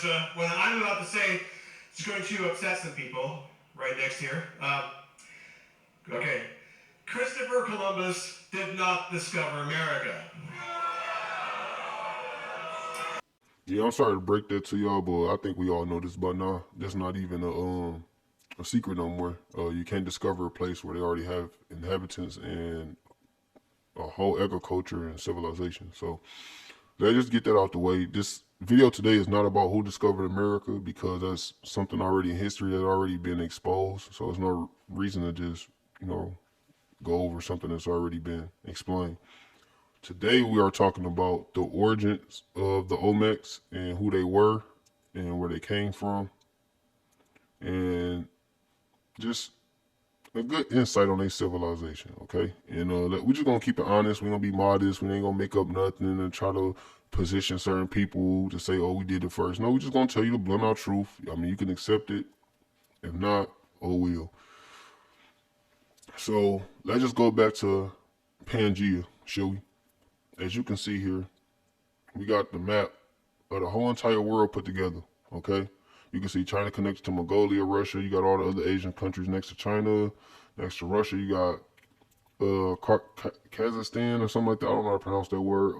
because what I'm about to say is going to upset some people right next here. Okay. Christopher Columbus did not discover America. Yeah, I'm sorry to break that to y'all, but I think we all know this by now. That's not even a secret no more. You can't discover a place where they already have inhabitants and a whole agriculture and civilization. So let's just get that out the way. This video today is not about who discovered America because that's something already in history that already been exposed. So there's no reason to just, go over something that's already been explained. Today we are talking about the origins of the Olmecs and who they were and where they came from and just a good insight on their civilization, okay? And we're just gonna keep it honest. We're gonna be modest. We ain't gonna make up nothing and try to position certain people to say, "Oh, we did it first." No, we're just gonna tell you the blunt out truth. I mean, you can accept it. If not, oh well. So let's just go back to Pangea, shall we? As you can see here, we got the map of the whole entire world put together, okay? You can see China connected to Mongolia, Russia. You got all the other Asian countries next to China. Next to Russia, you got Kazakhstan or something like that. I don't know how to pronounce that word.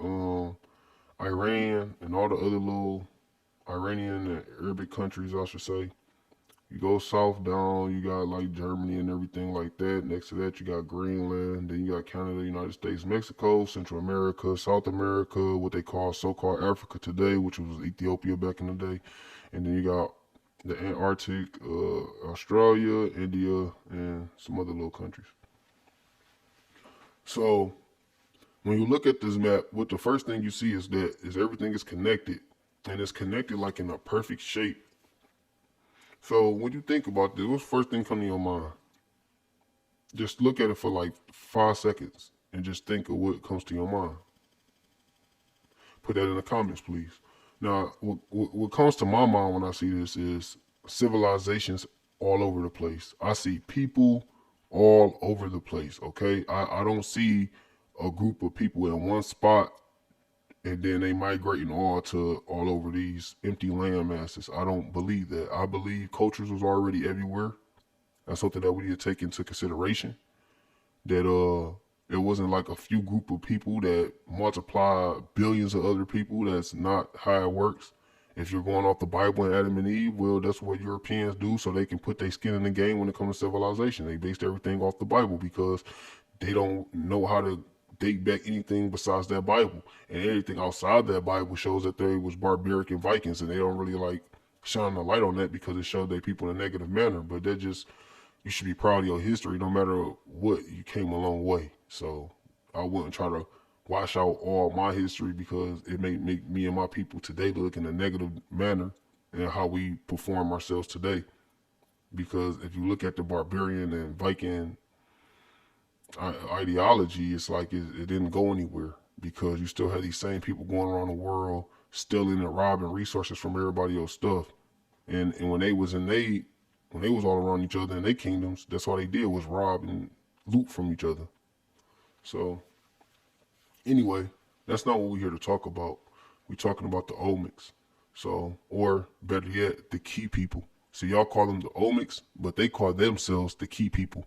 Iran and all the other little Iranian and Arabic countries, I should say. You go south down, you got like Germany and everything like that. Next to that, you got Greenland. Then you got Canada, United States, Mexico, Central America, South America, what they call so-called Africa today, which was Ethiopia back in the day. And then you got the Antarctic, Australia, India, and some other little countries. So when you look at this map, what the first thing you see is that everything is connected, and it's connected like in a perfect shape. So when you think about this, what's the first thing come to your mind? Just look at it for like 5 seconds and just think of what comes to your mind. Put that in the comments, please. Now, what comes to my mind when I see this is civilizations all over the place. I see people all over the place, okay? I don't see a group of people in one spot and then they migrating all over these empty land masses. I don't believe that. I believe cultures was already everywhere. That's something that we need to take into consideration. That it wasn't like a few group of people that multiply billions of other people. That's not how it works. If you're going off the Bible and Adam and Eve, well, that's what Europeans do so they can put their skin in the game when it comes to civilization. They based everything off the Bible because they don't know how to date back anything besides that Bible. And everything outside that Bible shows that they was barbaric and Vikings, and they don't really like shine the light on that because it showed their people in a negative manner. But that just, you should be proud of your history no matter what. You came a long way. So I wouldn't try to wash out all my history because it may make me and my people today look in a negative manner and how we perform ourselves today. Because if you look at the barbarian and Viking ideology, it's like it didn't go anywhere because you still had these same people going around the world stealing and robbing resources from everybody else's stuff. And when they was when they was all around each other in their kingdoms, that's all they did was rob and loot from each other. So anyway, that's not what we're here to talk about. We're talking about the Olmecs. So, or better yet, the key people. So y'all call them the Olmecs, but they call themselves the key people.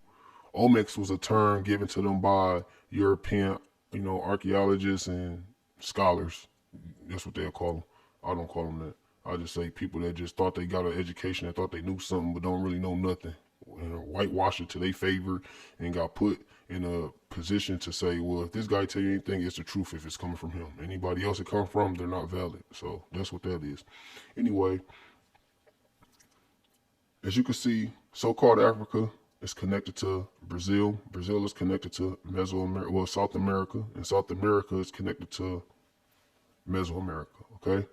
Olmecs was a term given to them by European, archaeologists and scholars. That's what they'll call them. I don't call them that. I just say people that just thought they got an education and thought they knew something but don't really know nothing. And whitewash it to their favor and got put in a position to say, well, if this guy tell you anything, it's the truth if it's coming from him. Anybody else it come from, they're not valid. So that's what that is. Anyway, as you can see, so-called Africa is connected to Brazil. Brazil is connected to Mesoamerica, well, South America, and South America is connected to Mesoamerica, okay?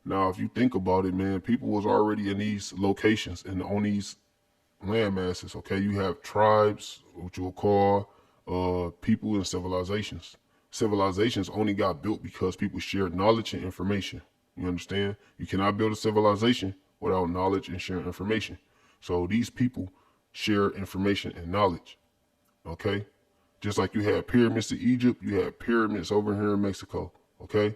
Now, if you think about it, man, people was already in these locations and on these land masses, okay? You have tribes, what you will call people and civilizations. Civilizations only got built because people shared knowledge and information. You understand? You cannot build a civilization without knowledge and sharing information. So these people share information and knowledge, okay? Just like you had pyramids in Egypt, you had pyramids over here in Mexico, okay?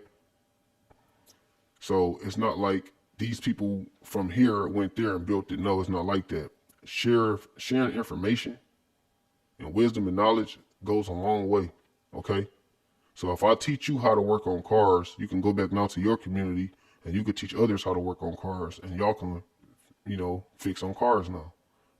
So it's not like these people from here went there and built it. No, it's not like that. Sharing information and wisdom and knowledge goes a long way. Okay. So if I teach you how to work on cars, you can go back now to your community and you could teach others how to work on cars, and y'all can, fix on cars now.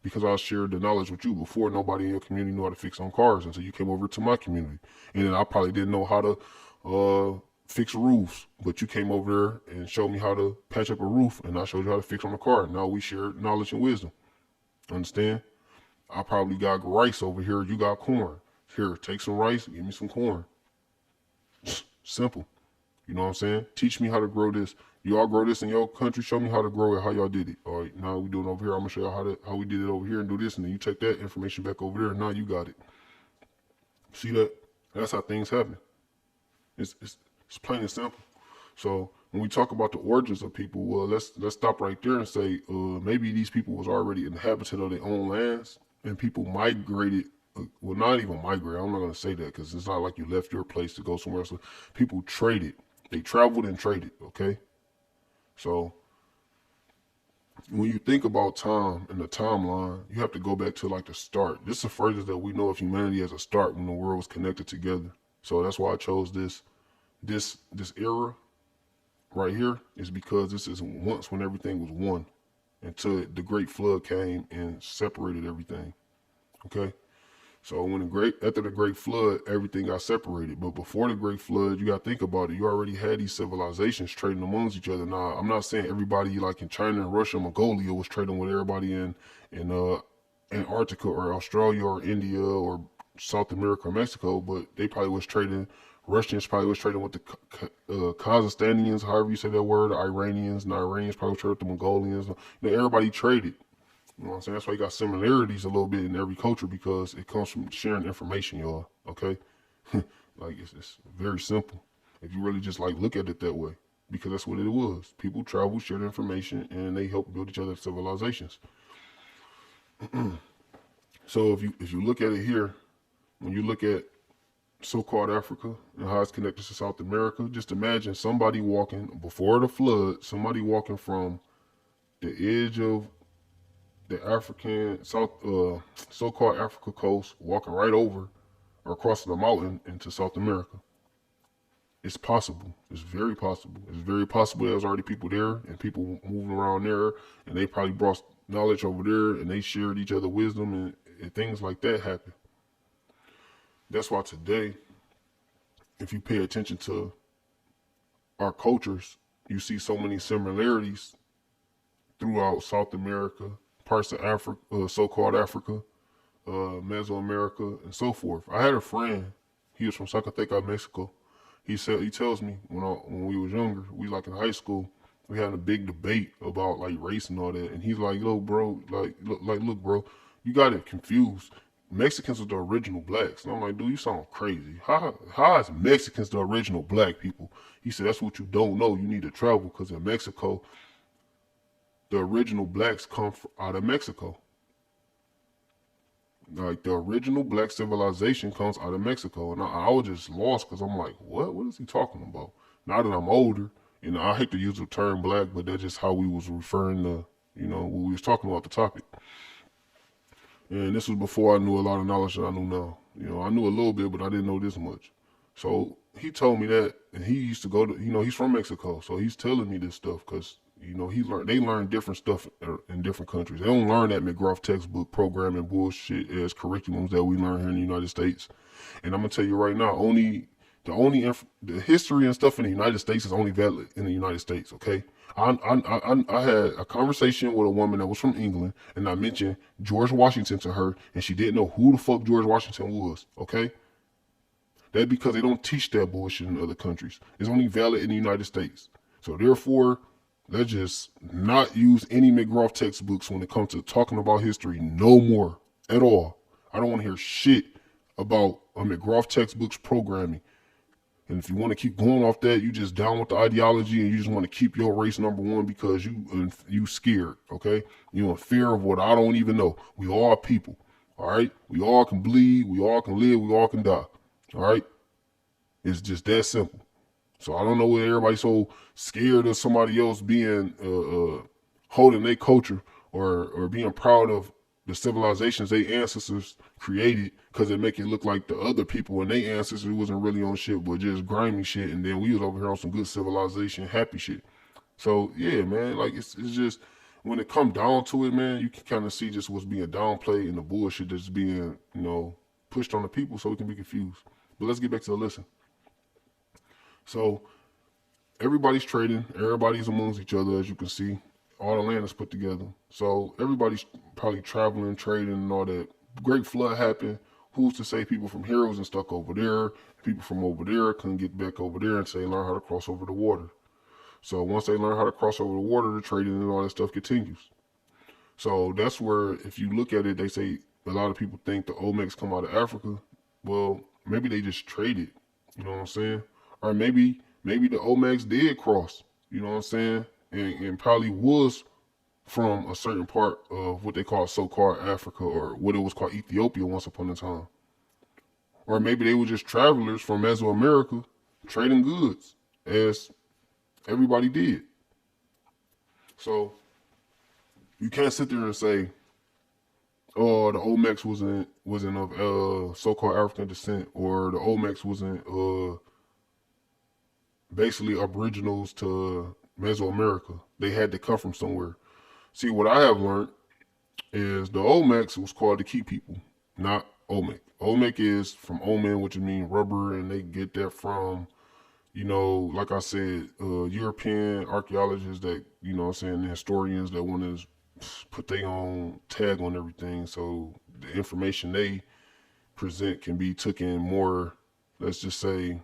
Because I shared the knowledge with you before. Nobody in your community knew how to fix on cars until you came over to my community. And then I probably didn't know how to fix roofs, but you came over there and showed me how to patch up a roof, and I showed you how to fix on a car. Now we shared knowledge and wisdom. Understand? I probably got rice over here. You got corn. Here, take some rice, give me some corn. Simple. You know what I'm saying? Teach me how to grow this. You all grow this in your country. Show me how to grow it, how y'all did it. All right, now we doing it over here. I'm gonna show y'all how we did it over here and do this, and then you take that information back over there, and now you got it. See that? That's how things happen. It's plain and simple. So when we talk about the origins of people, well, let's stop right there and say maybe these people was already inhabited of their own lands, and people migrated. Well, not even migrate. I'm not gonna say that because it's not like you left your place to go somewhere else. People traded. They traveled and traded. Okay. So when you think about time and the timeline, you have to go back to like the start. This is the furthest that we know of humanity as a start when the world was connected together. So that's why I chose this era right here, is because this is once when everything was one until the great flood came and separated everything. Okay. So after the great flood, everything got separated. But before the great flood, you got to think about it. You already had these civilizations trading amongst each other. Now, I'm not saying everybody like in China and Russia, Mongolia was trading with everybody in Antarctica or Australia or India or South America or Mexico, but they probably was trading. Russians probably was trading with the Kazakhstanians, however you say that word, the Iranians, and the Iranians probably traded with the Mongolians. Everybody traded. You know what I'm saying? That's why you got similarities a little bit in every culture, because it comes from sharing information, y'all. Okay? Like it's very simple if you really just like look at it that way, because that's what it was. People travel, shared information, and they help build each other's civilizations. So if you look at it here, when you look at so-called Africa and how it's connected to South America, just imagine somebody walking before the flood, somebody walking from the edge of the African so-called Africa coast, walking right over or across the mountain into South America. It's possible. It's very possible. It's very possible there's already people there and people moving around there, and they probably brought knowledge over there and they shared each other wisdom, and things like that happen. That's why today, if you pay attention to our cultures, you see so many similarities throughout South America, parts of Africa, so-called Africa, Mesoamerica, and so forth. I had a friend. He was from Zacatecas, Mexico. He tells me when we was younger, we like in high school, we had a big debate about like race and all that. And he's like, "Look, bro, look, bro, you got it confused. Mexicans are the original blacks." And I'm like, "Dude, you sound crazy. How is Mexicans the original black people?" He said, "That's what you don't know. You need to travel, because in Mexico, the original blacks come out of Mexico. Like the original black civilization comes out of Mexico." And I was just lost, because I'm like, what? What is he talking about? Now that I'm older, I hate to use the term black, but that's just how we was referring to, when we was talking about the topic. And this was before I knew a lot of knowledge that I know now. I knew a little bit, but I didn't know this much. So he told me that, and he used to go to, he's from Mexico, so he's telling me this stuff, because they learn different stuff in different countries. They don't learn that McGraw textbook programming bullshit as curriculums that we learn here in the United States. And I'm gonna tell you right now, the history and stuff in the United States is only valid in the United States. Okay, I had a conversation with a woman that was from England, and I mentioned George Washington to her, and she didn't know who the fuck George Washington was. Okay, that's because they don't teach that bullshit in other countries. It's only valid in the United States. So therefore, let's just not use any McGraw textbooks when it comes to talking about history no more at all. I don't want to hear shit about a McGraw textbooks programming. And if you want to keep going off that, you just down with the ideology and you just want to keep your race number one because you scared, okay? You in fear of what I don't even know. We all people, all right? We all can bleed, we all can live, we all can die, all right? It's just that simple. So I don't know why everybody's so scared of somebody else being holding their culture or being proud of the civilizations their ancestors created, because it make it look like the other people and their ancestors wasn't really on shit but just grimy shit, and then we was over here on some good civilization happy shit. So yeah, man, like it's just when it come down to it, man, you can kind of see just what's being downplayed and the bullshit that's being, pushed on the people so we can be confused. But let's get back to the lesson. So everybody's trading, everybody's amongst each other, as you can see. All the land is put together. So everybody's probably traveling, trading, and all that. Great flood happened. Who's to say people from here wasn't stuck over there? People from over there couldn't get back over there and say learn how to cross over the water. So once they learn how to cross over the water, the trading and all that stuff continues. So that's where, if you look at it, they say a lot of people think the Olmecs come out of Africa. Well, maybe they just traded. You know what I'm saying? Or maybe the Olmecs did cross. You know what I'm saying? And probably was from a certain part of what they call so-called Africa, or what it was called Ethiopia once upon a time. Or maybe they were just travelers from Mesoamerica trading goods, as everybody did. So you can't sit there and say, "Oh, the Olmecs wasn't of so-called African descent," or the Olmecs wasn't basically aboriginals to Mesoamerica. They had to come from somewhere. See, what I have learned is the Olmecs was called the Key People, not Olmec. Olmec is from Omen, which means rubber, and they get that from, like I said, European archaeologists that, historians that want to put their own tag on everything. So the information they present can be taken more, let's just say,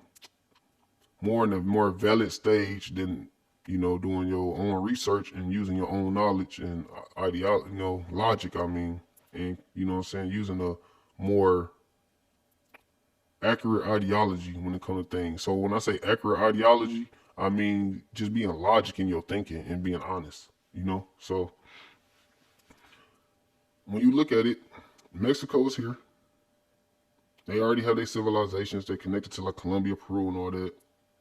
more in a more valid stage than, doing your own research and using your own knowledge and ideology, logic, I mean, and, using a more accurate ideology when it comes to things. So when I say accurate ideology, I mean just being logic in your thinking and being honest, So when you look at it, Mexico is here. They already have their civilizations. They're connected to like Colombia, Peru, and all that.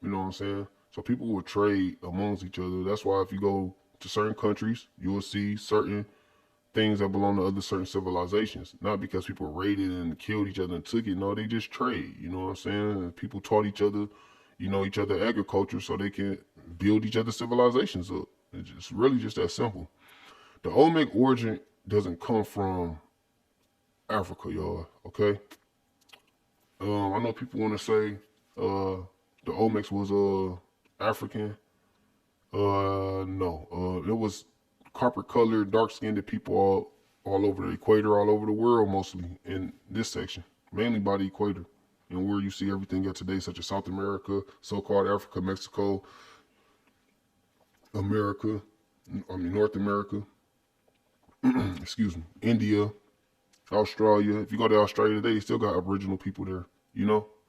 You know what I'm saying? So people will trade amongst each other. That's why if you go to certain countries, you will see certain things that belong to other certain civilizations. Not because people raided and killed each other and took it. No, they just trade. You know what I'm saying? And people taught each other, each other agriculture so they can build each other's civilizations up. It's really just that simple. The Olmec origin doesn't come from Africa, y'all. Okay. I know people want to say the Olmecs was African. No. It was copper colored, dark skinned people all over the equator, all over the world, mostly in this section, mainly by the equator, and where you see everything at today, such as South America, so-called Africa, Mexico, North America, excuse me, India, Australia. If you go to Australia today, you still got Aboriginal people there,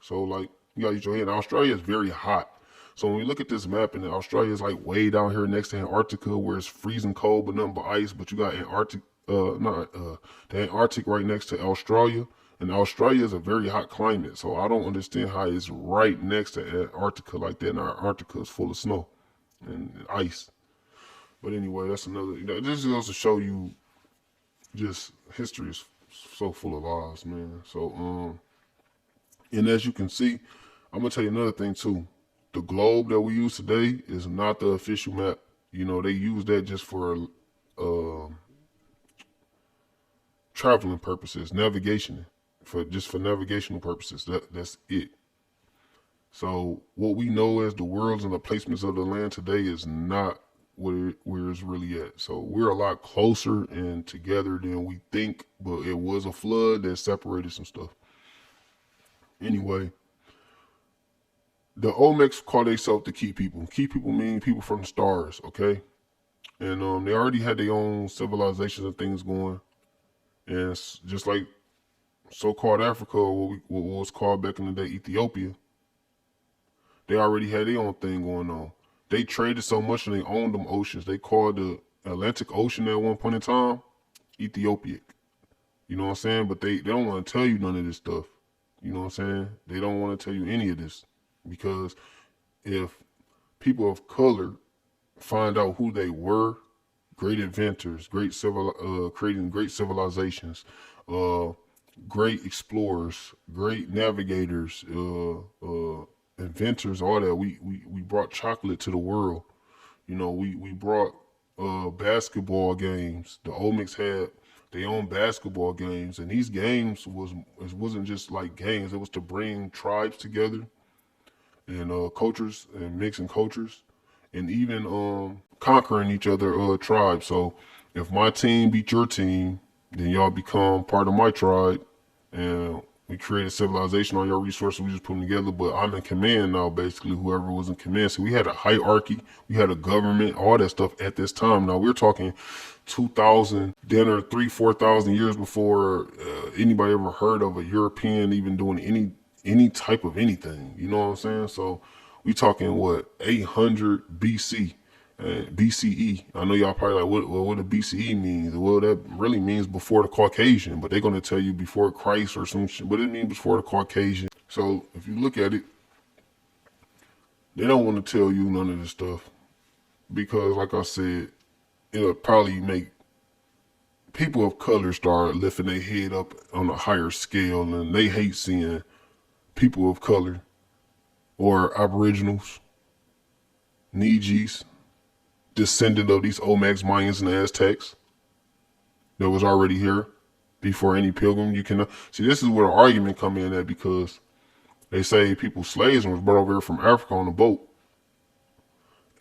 So like, you gotta use your head. Australia is very hot. So when we look at this map, and Australia is like way down here next to Antarctica, where it's freezing cold but nothing but ice. But you got the Antarctic right next to Australia, and Australia is a very hot climate. So I don't understand how it's right next to Antarctica like that, and Antarctica is full of snow and ice. But anyway, that's another. This goes to show you, just history is so full of lies, man. So and as you can see, I'm gonna tell you another thing too. The globe that we use today is not the official map. They use that just for traveling purposes, navigation, for navigational purposes. That's it. So what we know as the worlds and the placements of the land today is not where it's really at. So we're a lot closer and together than we think, but it was a flood that separated some stuff. Anyway, the Olmecs call themselves the Key People. Key People mean people from the stars, okay? And they already had their own civilizations and things going. And it's just like so-called Africa, or what was called back in the day Ethiopia, they already had their own thing going on. They traded so much and they owned them oceans. They called the Atlantic Ocean at one point in time Ethiopic. You know what I'm saying? But they don't want to tell you none of this stuff. You know what I'm saying? They don't want to tell you any of this, because if people of color find out who they were, great inventors, creating great civilizations, uh, great explorers, great navigators, inventors, all that. We brought chocolate to the world. We brought basketball games. The Olmecs had their own basketball games, and these games it wasn't just like games. It was to bring tribes together and cultures and mixing cultures, and even conquering each other tribes. So if my team beat your team, then y'all become part of my tribe, and we created civilization on your resources. We just put them together. But I'm in command now, basically. Whoever was in command. So we had a hierarchy, we had a government, all that stuff at this time. Now we're talking 2,000, then or 4,000 years before anybody ever heard of a European even doing any type of anything. You know what I'm saying? So we talking what, 800 BC. BCE. I know y'all probably like, what a BCE means? Well, that really means before the Caucasian, but they're going to tell you before Christ or some shit, but it means before the Caucasian. So if you look at it, they don't want to tell you none of this stuff because, like I said, it'll probably make people of color start lifting their head up on a higher scale, and they hate seeing people of color or aboriginals, Nijis, descendant of these Olmecs, Mayans, and Aztecs that was already here before any pilgrim. You can see this is where the argument come in at, because they say people slaves was brought over here from Africa on a boat,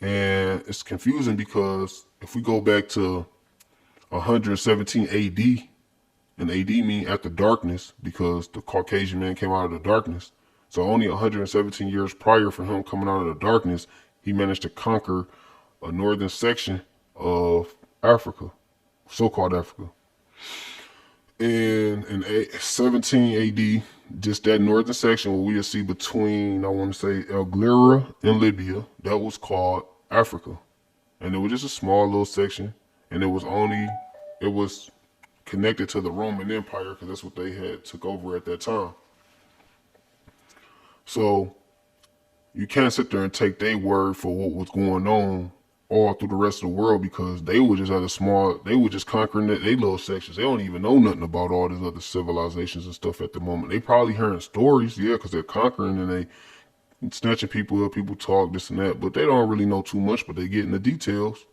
and it's confusing because if we go back to 117 AD, and AD mean after darkness because the Caucasian man came out of the darkness. So only 117 years prior for him coming out of the darkness, he managed to conquer a northern section of Africa, so-called Africa. And in 17 AD, just that northern section where we'll see between, I want to say, Algeria and Libya, that was called Africa. And it was just a small little section, and it was connected to the Roman Empire because that's what they had took over at that time. So you can't sit there and take their word for what was going on all through the rest of the world, because they were just they were just conquering their little sections. They don't even know nothing about all these other civilizations and stuff at the moment. They probably hearing stories, yeah, because they're conquering and they snatching people up, people talk, this and that, but they don't really know too much, but they get in the details.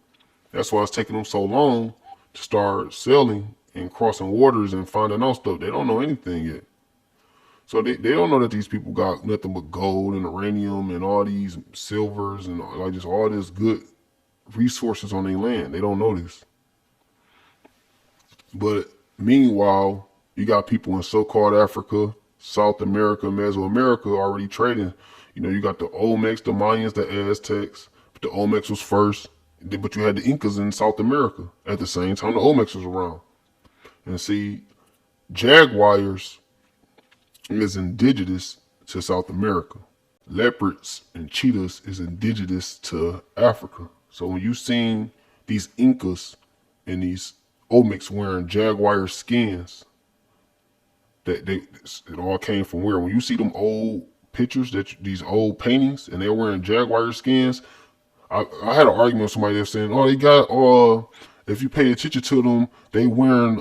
That's why it's taking them so long to start sailing and crossing waters and finding out stuff. They don't know anything yet. So they don't know that these people got nothing but gold and uranium and all these silvers and like just all this good resources on their land. They don't know this. But meanwhile, you got people in so-called Africa, South America, Mesoamerica already trading. You got the Olmecs, the Mayans, the Aztecs. But the Olmecs was first. But you had the Incas in South America at the same time the Olmecs was around. And see, jaguars is indigenous to South America. Leopards and cheetahs is indigenous to Africa. So when you seen these Incas and these Olmecs wearing jaguar skins, it all came from where? When you see them old pictures, these old paintings, and they're wearing jaguar skins, I had an argument with somebody that's saying, oh, they got if you pay attention to them, they wearing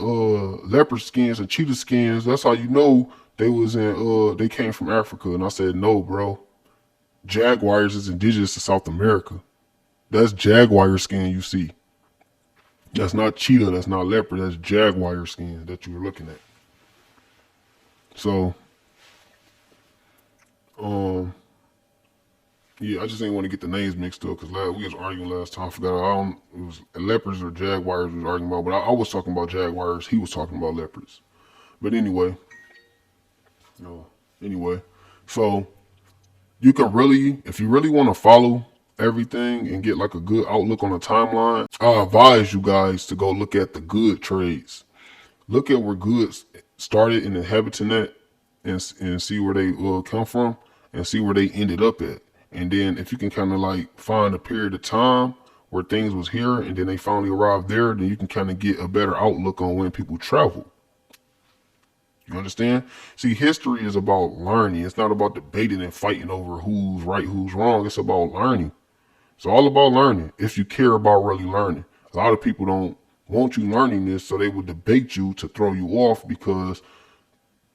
leopard skins and cheetah skins. That's how you know they came from Africa. And I said, no, bro. Jaguars is indigenous to South America. That's jaguar skin you see. That's not cheetah, that's not leopard, that's jaguar skin that you're looking at. So, yeah, I just didn't want to get the names mixed up because we was arguing last time. I forgot. It was leopards or jaguars we was arguing about, but I was talking about jaguars. He was talking about leopards. But anyway, so you can really, if you really want to follow everything and get like a good outlook on the timeline, I advise you guys to go look at the good trades. Look at where goods started in the habitat and see where they come from and see where they ended up at. And then if you can kind of like find a period of time where things was here and then they finally arrived there, then you can kind of get a better outlook on when people travel. You understand? See, history is about learning. It's not about debating and fighting over who's right, who's wrong. It's about learning. It's all about learning if you care about really learning. A lot of people don't want you learning this, so they will debate you to throw you off because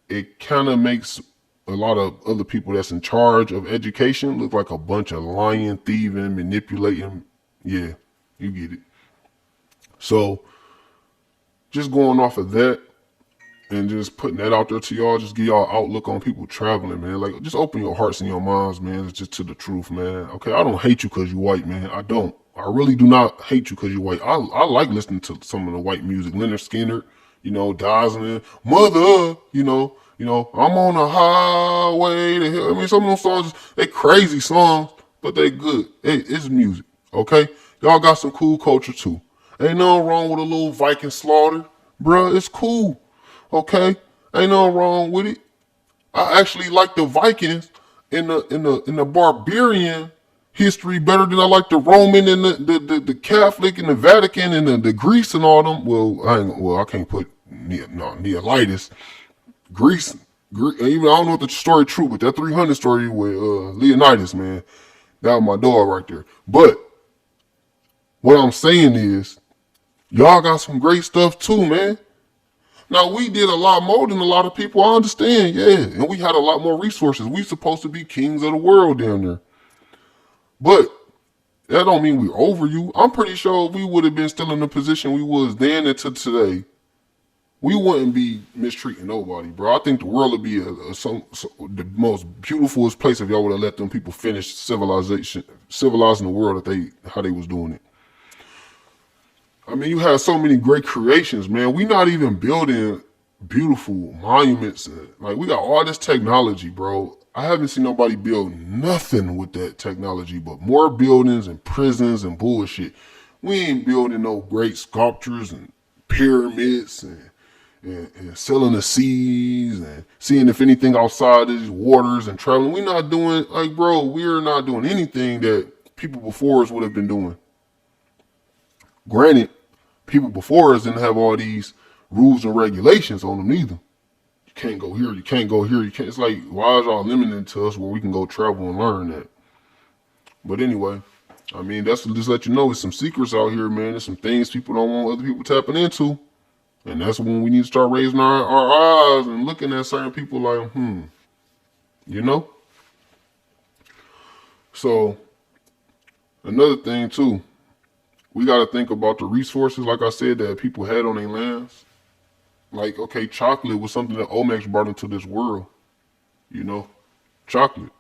it kind of makes a lot of other people that's in charge of education look like a bunch of lying, thieving, manipulating. Yeah, you get it. So just going off of that and just putting that out there to y'all, just give y'all outlook on people traveling, man. Like, just open your hearts and your minds, man. It's just to the truth, man. Okay, I don't hate you because you white, man. I don't. I really do not hate you because you white. I like listening to some of the white music. Leonard Skinner, Dazzling, Mother, I'm on a highway to hell. I mean, some of those songs, they crazy songs, but they good. Hey, it's music, okay? Y'all got some cool culture too. Ain't nothing wrong with a little Viking slaughter, bruh. It's cool. Okay, ain't nothing wrong with it. I actually like the Vikings in the barbarian history better than I like the Roman and the Catholic and the Vatican and the Greece and all them. I can't put Neolitis. Greece, even I don't know if the story true, but that 300 story with Leonidas, man, that was my dog right there. But what I'm saying is, y'all got some great stuff too, man. Now, we did a lot more than a lot of people, I understand, yeah. And we had a lot more resources. We supposed to be kings of the world down there. But that don't mean we're over you. I'm pretty sure if we would have been still in the position we was then until today, we wouldn't be mistreating nobody, bro. I think the world would be the most beautifulest place if y'all would have let them people finish civilizing the world how they was doing it. I mean, you have so many great creations, man. We not even building beautiful monuments. Like, we got all this technology, bro. I haven't seen nobody build nothing with that technology but more buildings and prisons and bullshit. We ain't building no great sculptures and pyramids and sailing the seas and seeing if anything outside these waters and traveling. We not doing, like, bro, we're not doing anything that people before us would have been doing. Granted, people before us didn't have all these rules and regulations on them either. You can't go here, you can't go here, you can't. It's like, why is y'all limiting to us where we can go travel and learn that? But anyway, I mean, that's to just let you know, there's some secrets out here, man. There's some things people don't want other people tapping into. And that's when we need to start raising our eyes and looking at certain people like, you know? So, another thing too, we got to think about the resources, like I said, that people had on their lands. Like, okay, chocolate was something that Olmec brought into this world. Chocolate.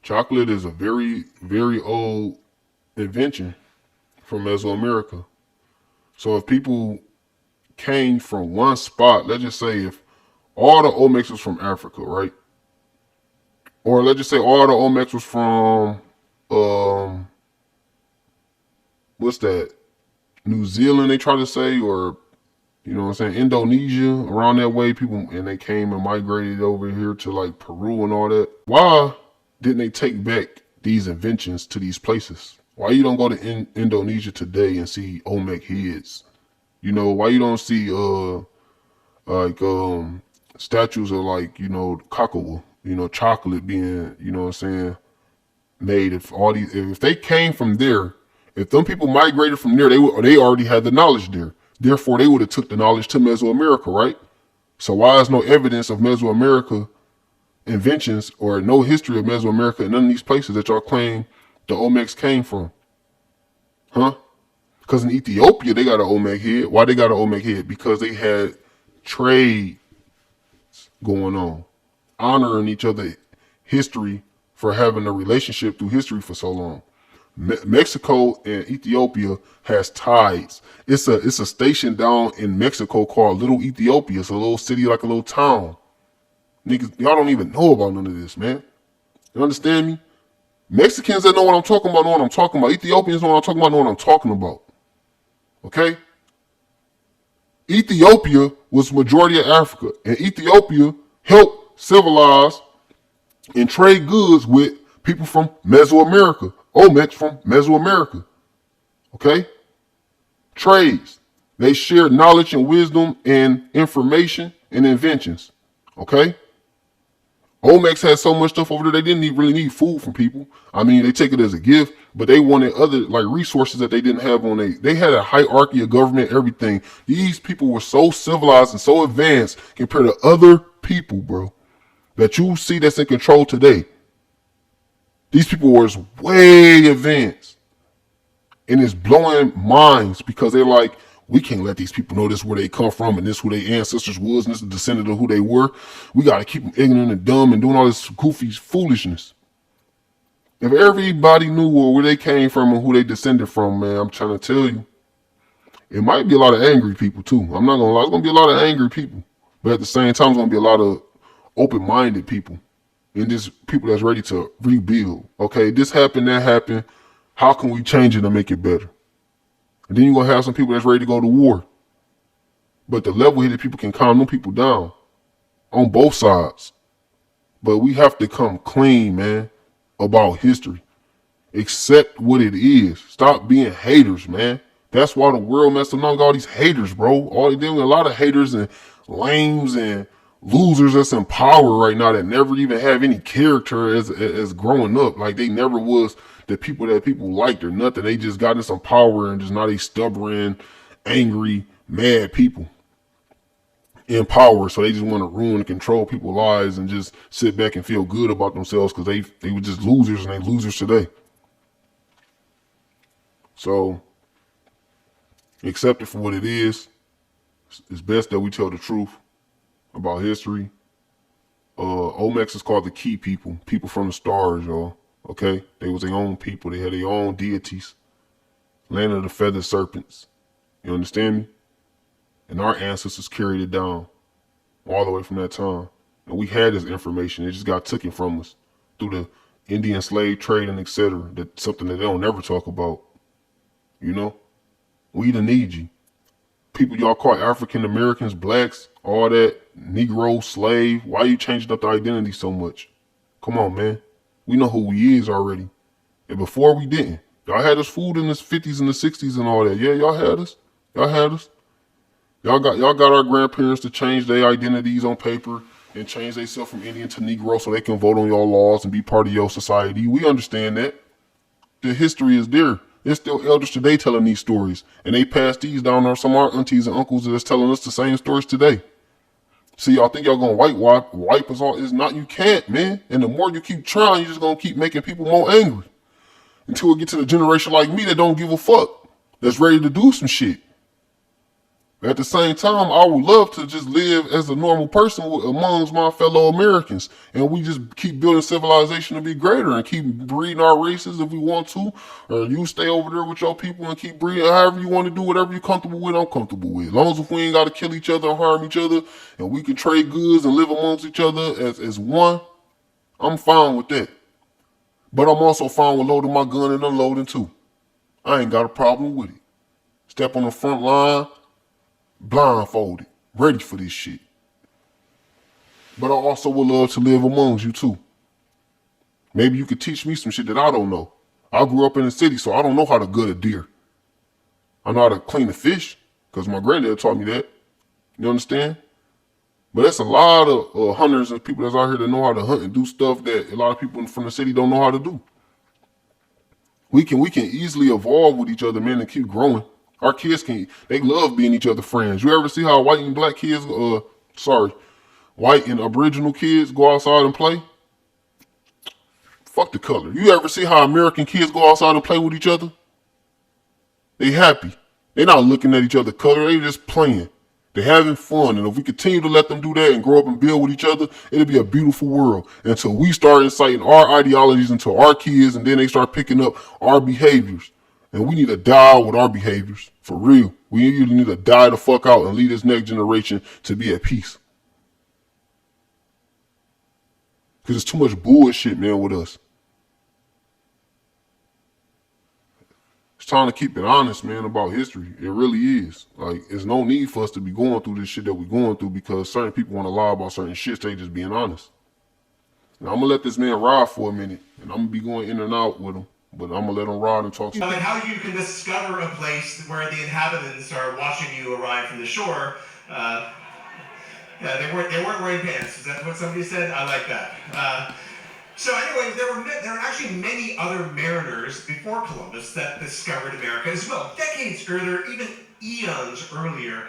Chocolate is a very, very old invention from Mesoamerica. So if people came from one spot, let's just say if all the Olmecs was from Africa, right? Or let's just say all the Olmecs was from, what's that? New Zealand, they try to say, or, Indonesia, around that way, people, and they came and migrated over here to like Peru and all that. Why didn't they take back these inventions to these places? Why you don't go to Indonesia today and see Olmec heads? Why you don't see statues of like, cacao, chocolate being, made. If they came from there, if them people migrated from there, they already had the knowledge there. Therefore, they would have took the knowledge to Mesoamerica, right? So why is no evidence of Mesoamerica inventions or no history of Mesoamerica in none of these places that y'all claim the Olmecs came from? Huh? Because in Ethiopia, they got an Olmec head. Why they got an Olmec head? Because they had trade going on, honoring each other history for having a relationship through history for so long. Mexico and Ethiopia has ties. It's a station down in Mexico called Little Ethiopia. It's a little city, like a little town. Niggas, y'all don't even know about none of this, man. You understand me? Mexicans that know what I'm talking about know what I'm talking about. Ethiopians know what I'm talking about know what I'm talking about. Okay? Ethiopia was majority of Africa, and Ethiopia helped civilize and trade goods with people from Mesoamerica. Olmecs from Mesoamerica. Okay? Trades. They shared knowledge and wisdom and information and inventions. Okay? Olmec had so much stuff over there, they didn't really need food from people. I mean, they take it as a gift, but they wanted other like resources that they didn't have on they had a hierarchy of government, everything. These people were so civilized and so advanced compared to other people, bro, that you see that's in control today. These people were way advanced. And it's blowing minds because they're like, we can't let these people know this where they come from and this who their ancestors was and this is descendant of who they were. We got to keep them ignorant and dumb and doing all this goofy foolishness. If everybody knew where they came from and who they descended from, man, I'm trying to tell you, it might be a lot of angry people too. I'm not going to lie. There's going to be a lot of angry people. But at the same time, there's going to be a lot of open-minded people and just people that's ready to rebuild. Okay, this happened, that happened. How can we change it and make it better? And then you're going to have some people that's ready to go to war. But the level-headed people can calm them people down on both sides. But we have to come clean, man, about history. Accept what it is. Stop being haters, man. That's why the world messed up all these haters, bro. All they doing a lot of haters and lames and losers that's in power right now that never even have any character as growing up. Like they never was the people that people liked or nothing. They just got in some power and just now they stubborn, angry, mad people in power. So they just want to ruin and control people's lives and just sit back and feel good about themselves because they were just losers and they losers today. So accept it for what it is. It's best that we tell the truth about history. Olmec is called the key people, people from the stars, y'all. Okay, they was their own people. They had their own deities, land of the feathered serpents. You understand me? And our ancestors carried it down all the way from that time. And we had this information. It just got taken from us through the Indian slave trade and etc. That's something that they don't never talk about. You know, we the Niiji. People y'all call African Americans, blacks, all that, Negro, slave. Why you changing up the identity so much? Come on, man. We know who we is already. And before we didn't. Y'all had us fooled in the 50s and the 60s and all that. Yeah, y'all had us. Y'all had us. Y'all got our grandparents to change their identities on paper and change themselves from Indian to Negro so they can vote on your laws and be part of your society. We understand that. The history is there. There's still elders today telling these stories. And they pass these down on some of our aunties and uncles that's telling us the same stories today. See, y'all think y'all gonna wipe us all? It's not, you can't, man. And the more you keep trying, you're just gonna keep making people more angry. Until we get to the generation like me that don't give a fuck. That's ready to do some shit. But at the same time, I would love to just live as a normal person amongst my fellow Americans. And we just keep building civilization to be greater and keep breeding our races if we want to. Or you stay over there with your people and keep breeding however you want to do, whatever you're comfortable with, I'm comfortable with. As long as we ain't got to kill each other or harm each other and we can trade goods and live amongst each other as one, I'm fine with that. But I'm also fine with loading my gun and unloading too. I ain't got a problem with it. Step on the front line, blindfolded, ready for this shit. But I also would love to live amongst you too. Maybe you could teach me some shit that I don't know. I grew up in the city, so I don't know how to gut a deer. I know how to clean a fish, because my granddad taught me that. You understand? But that's a lot of hunters and people that's out here that know how to hunt and do stuff that a lot of people from the city don't know how to do. We can easily evolve with each other, man, and keep growing. Our kids they love being each other's friends. You ever see how white and black kids, white and aboriginal kids go outside and play? Fuck the color. You ever see how American kids go outside and play with each other? They happy. They not looking at each other color. They just playing. They're having fun. And if we continue to let them do that and grow up and build with each other, it'll be a beautiful world. Until we start inciting our ideologies into our kids and then they start picking up our behaviors. And we need to die with our behaviors. For real. We need to die the fuck out and lead this next generation to be at peace. Because it's too much bullshit, man, with us. It's time to keep it honest, man, about history. It really is. Like, there's no need for us to be going through this shit that we're going through because certain people want to lie about certain shit. They just being honest. Now, I'm going to let this man ride for a minute, and I'm going to be going in and out with him. But I'm going to let him ride and talk. Like how you can discover a place where the inhabitants are watching you arrive from the shore. Yeah, they weren't wearing pants. Is that what somebody said? I like that. So anyway, there were actually many other mariners before Columbus that discovered America as well. Decades earlier, even eons earlier,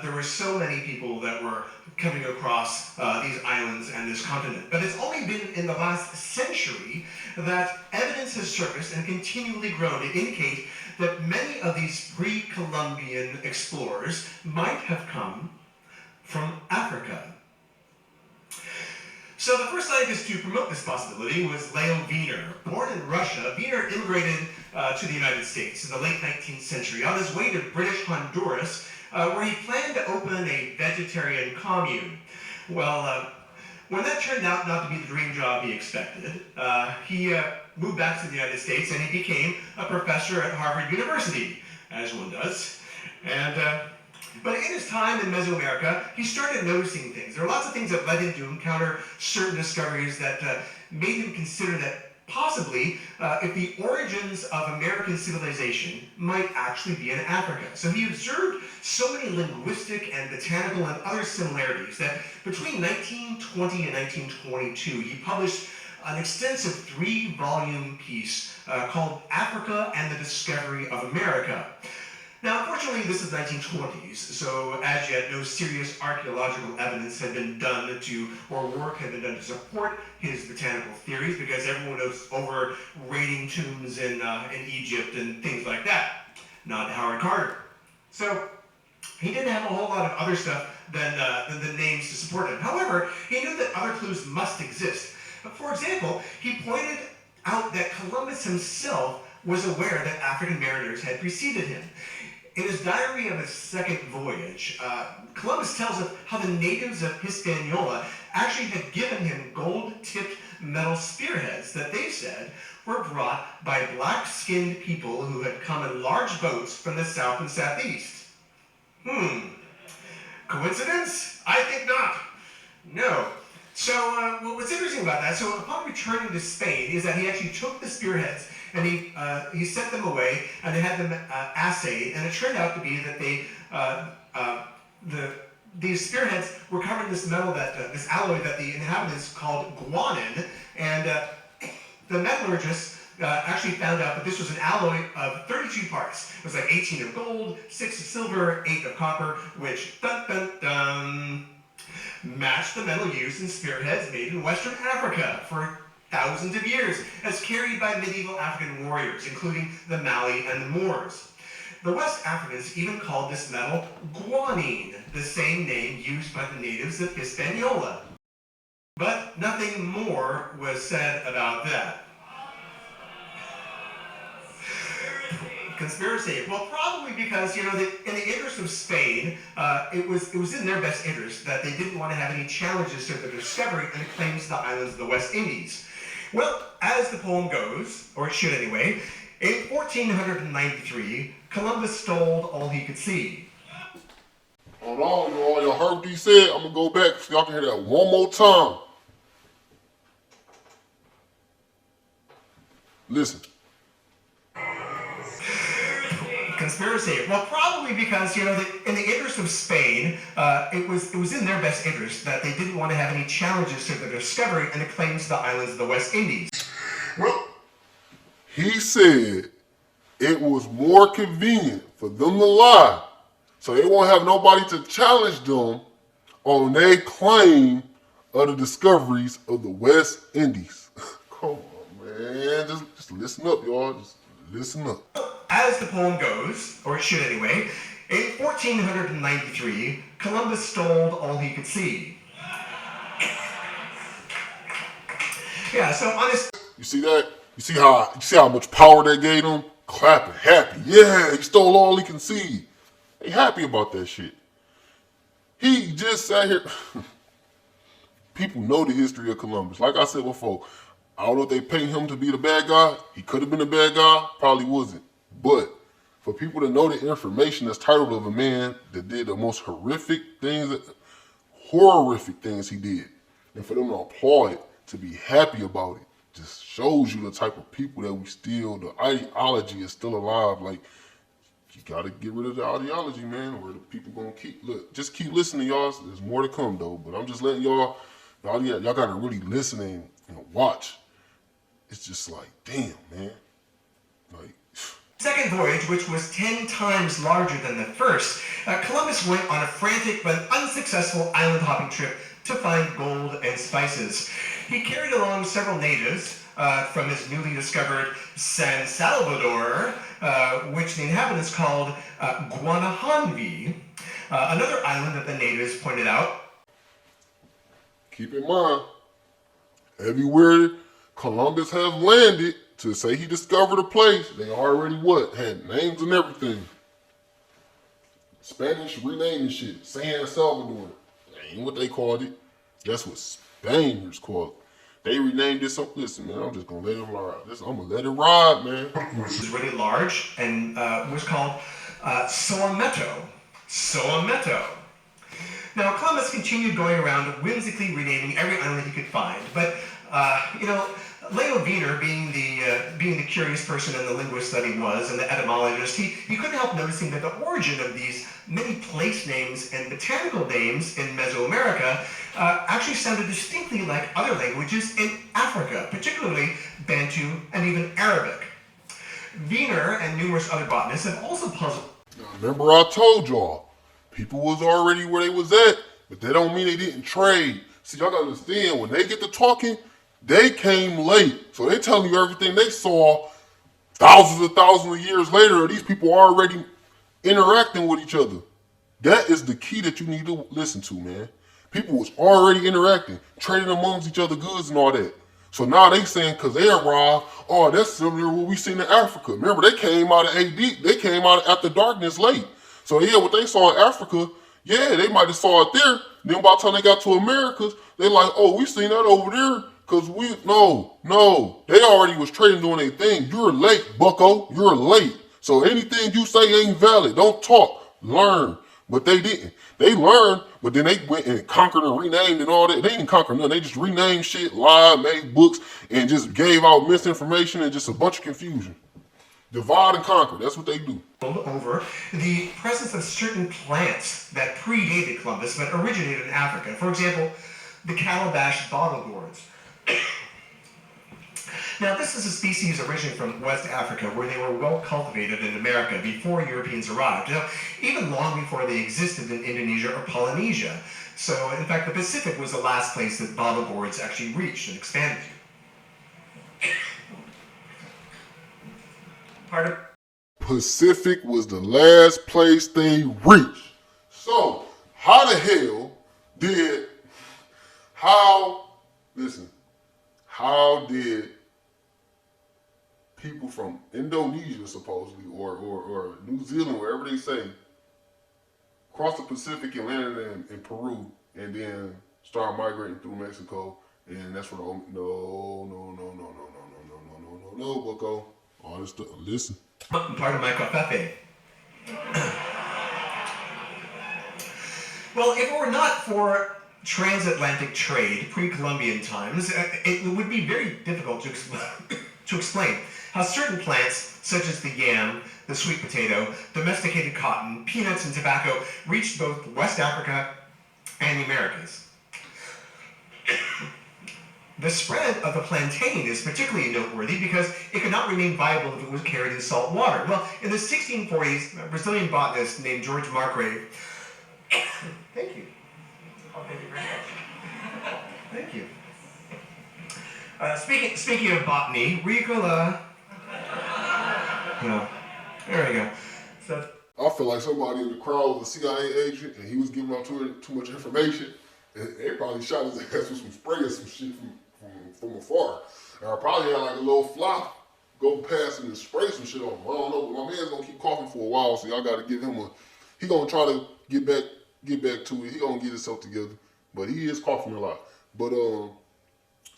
there were so many people that were coming across these islands and this continent. But it's only been in the last century that evidence has surfaced and continually grown to indicate that many of these pre-Columbian explorers might have come from Africa. So the first scientist to promote this possibility was Leo Wiener. Born in Russia, Wiener immigrated to the United States in the late 19th century on his way to British Honduras, where he planned to open a vegetarian commune. Well, when that turned out not to be the dream job he expected, he moved back to the United States and he became a professor at Harvard University, as one does. But in his time in Mesoamerica, he started noticing things. There were lots of things that led him to encounter certain discoveries that made him consider that possibly if the origins of American civilization might actually be in Africa. So he observed so many linguistic and botanical and other similarities that between 1920 and 1922, he published an extensive 3-volume piece called Africa and the Discovery of America. Now, unfortunately, this is 1920s, so as yet no serious archaeological evidence had been done or work had been done to support his botanical theories, because everyone was over raiding tombs in Egypt and things like that, not Howard Carter. So he didn't have a whole lot of other stuff than the names to support him. However, he knew that other clues must exist. For example, he pointed out that Columbus himself was aware that African mariners had preceded him. In his diary of his second voyage, Columbus tells of how the natives of Hispaniola actually had given him gold-tipped metal spearheads that they said were brought by black-skinned people who had come in large boats from the south and southeast. Coincidence? I think not. No. So what's interesting about that, so upon returning to Spain, is that he actually took the spearheads and he sent them away and they had them assayed, and it turned out to be that these spearheads were covered in this metal this alloy that the inhabitants called guanin, and the metallurgists actually found out that this was an alloy of 32 parts. It was like 18 of gold, 6 of silver, 8 of copper, which matched the metal used in spearheads made in Western Africa for thousands of years, as carried by medieval African warriors, including the Mali and the Moors. The West Africans even called this metal guanine, the same name used by the natives of Hispaniola. But nothing more was said about that. Conspiracy. Well, probably because, in the interest of Spain, it was in their best interest that they didn't want to have any challenges to their discovery and the claims to the islands of the West Indies. Well, as the poem goes, or it should anyway, in 1493, Columbus stole all he could see. Hold on, y'all. Y'all heard what he said? I'm going to go back so y'all can hear that one more time. Listen. Conspiracy. Well, probably because, in the interest of Spain, it was in their best interest that they didn't want to have any challenges to their discovery and the claims to the islands of the West Indies. Well, he said it was more convenient for them to lie, so they won't have nobody to challenge them on their claim of the discoveries of the West Indies. Come on, man. Just listen up, y'all. Just listen up. As the poem goes, or it should anyway, in 1493, Columbus stole all he could see. Yeah, so on his... You see that? You see how much power they gave him? Clapping, happy. Yeah, he stole all he can see. They happy about that shit. He just sat here. People know the history of Columbus. Like I said before, I don't know if they paint him to be the bad guy. He could have been a bad guy. Probably wasn't. But for people to know the information that's titled of a man that did the most horrific things he did, and for them to applaud it, to be happy about it, just shows you the type of people that we still, the ideology is still alive. Like, You gotta get rid of the ideology, man, or the people gonna just keep listening, y'all. There's more to come though, but I'm just letting y'all gotta really listen and watch. It's just like, damn, man. Like, second voyage, which was 10 times larger than the first, Columbus went on a frantic but unsuccessful island hopping trip to find gold and spices. He carried along several natives from his newly discovered San Salvador, which the inhabitants called Guanahanvi, another island that the natives pointed out. keep in mind, everywhere Columbus has landed to say he discovered a place, they already had names and everything. Spanish renaming shit. San Salvador. That ain't what they called it. That's what Spaniards called it. They renamed it something. Listen, man, I'm just gonna let it ride. I'm gonna let it ride, man. It was really large and was called Soameto. Soameto. Now, Columbus continued going around whimsically renaming every island he could find, but Leo Wiener, being the curious person and the linguist that he was, and the etymologist, he couldn't help noticing that the origin of these many place names and botanical names in Mesoamerica actually sounded distinctly like other languages in Africa, particularly Bantu and even Arabic. Wiener and numerous other botanists have also puzzled. Now, remember I told y'all, people was already where they was at, but that don't mean they didn't trade. See, y'all gotta understand, when they get to talking, they came late. So they telling you everything they saw thousands of years later. These people are already interacting with each other. That is the key that you need to listen to, man. People was already interacting, trading amongst each other goods and all that. So now they saying, because they arrived, oh, that's similar to what we seen in Africa. Remember, they came out of AD. They came out after darkness late. So yeah, what they saw in Africa, yeah, they might have saw it there. Then by the time they got to Americas, they like, oh, we seen that over there. Because no, they already was trading doing their thing. You're late, bucko. You're late. So anything you say ain't valid. Don't talk. Learn. But they didn't. They learned, but then they went and conquered and renamed and all that. They didn't conquer nothing. They just renamed shit, lied, made books, and just gave out misinformation and just a bunch of confusion. Divide and conquer. That's what they do. Over the presence of certain plants that predated Columbus but originated in Africa. For example, the calabash bottle gourds. Now, this is a species originating from West Africa, where they were well cultivated in America before Europeans arrived. Now, even long before they existed in Indonesia or Polynesia. So, in fact, the Pacific was the last place that bottle gourds actually reached and expanded to. Pacific was the last place they reached. So, how did people from Indonesia, supposedly, or New Zealand, wherever they say, cross the Pacific and landed in Peru, and then start migrating through Mexico, and that's where no, bucko. All this stuff, listen. Part of my covfefe. Well, if it were not for transatlantic trade, pre-Columbian times, it would be very difficult to explain how certain plants, such as the yam, the sweet potato, domesticated cotton, peanuts, and tobacco, reached both West Africa and the Americas. The spread of the plantain is particularly noteworthy because it could not remain viable if it was carried in salt water. Well, in the 1640s, a Brazilian botanist named George Margrave. Thank you. Oh, thank you very much. Thank you. Speaking of botany, Ricola. No. There we go. So, I feel like somebody in the crowd was a CIA agent and he was giving out too much information. And they probably shot his ass with some spray or some shit from afar. And I probably had like a little fly go past him and spray some shit on him. I don't know, but my man's gonna keep coughing for a while, so y'all gotta give him he gonna try to get back to it. He gonna get himself together. But he is coughing a lot. But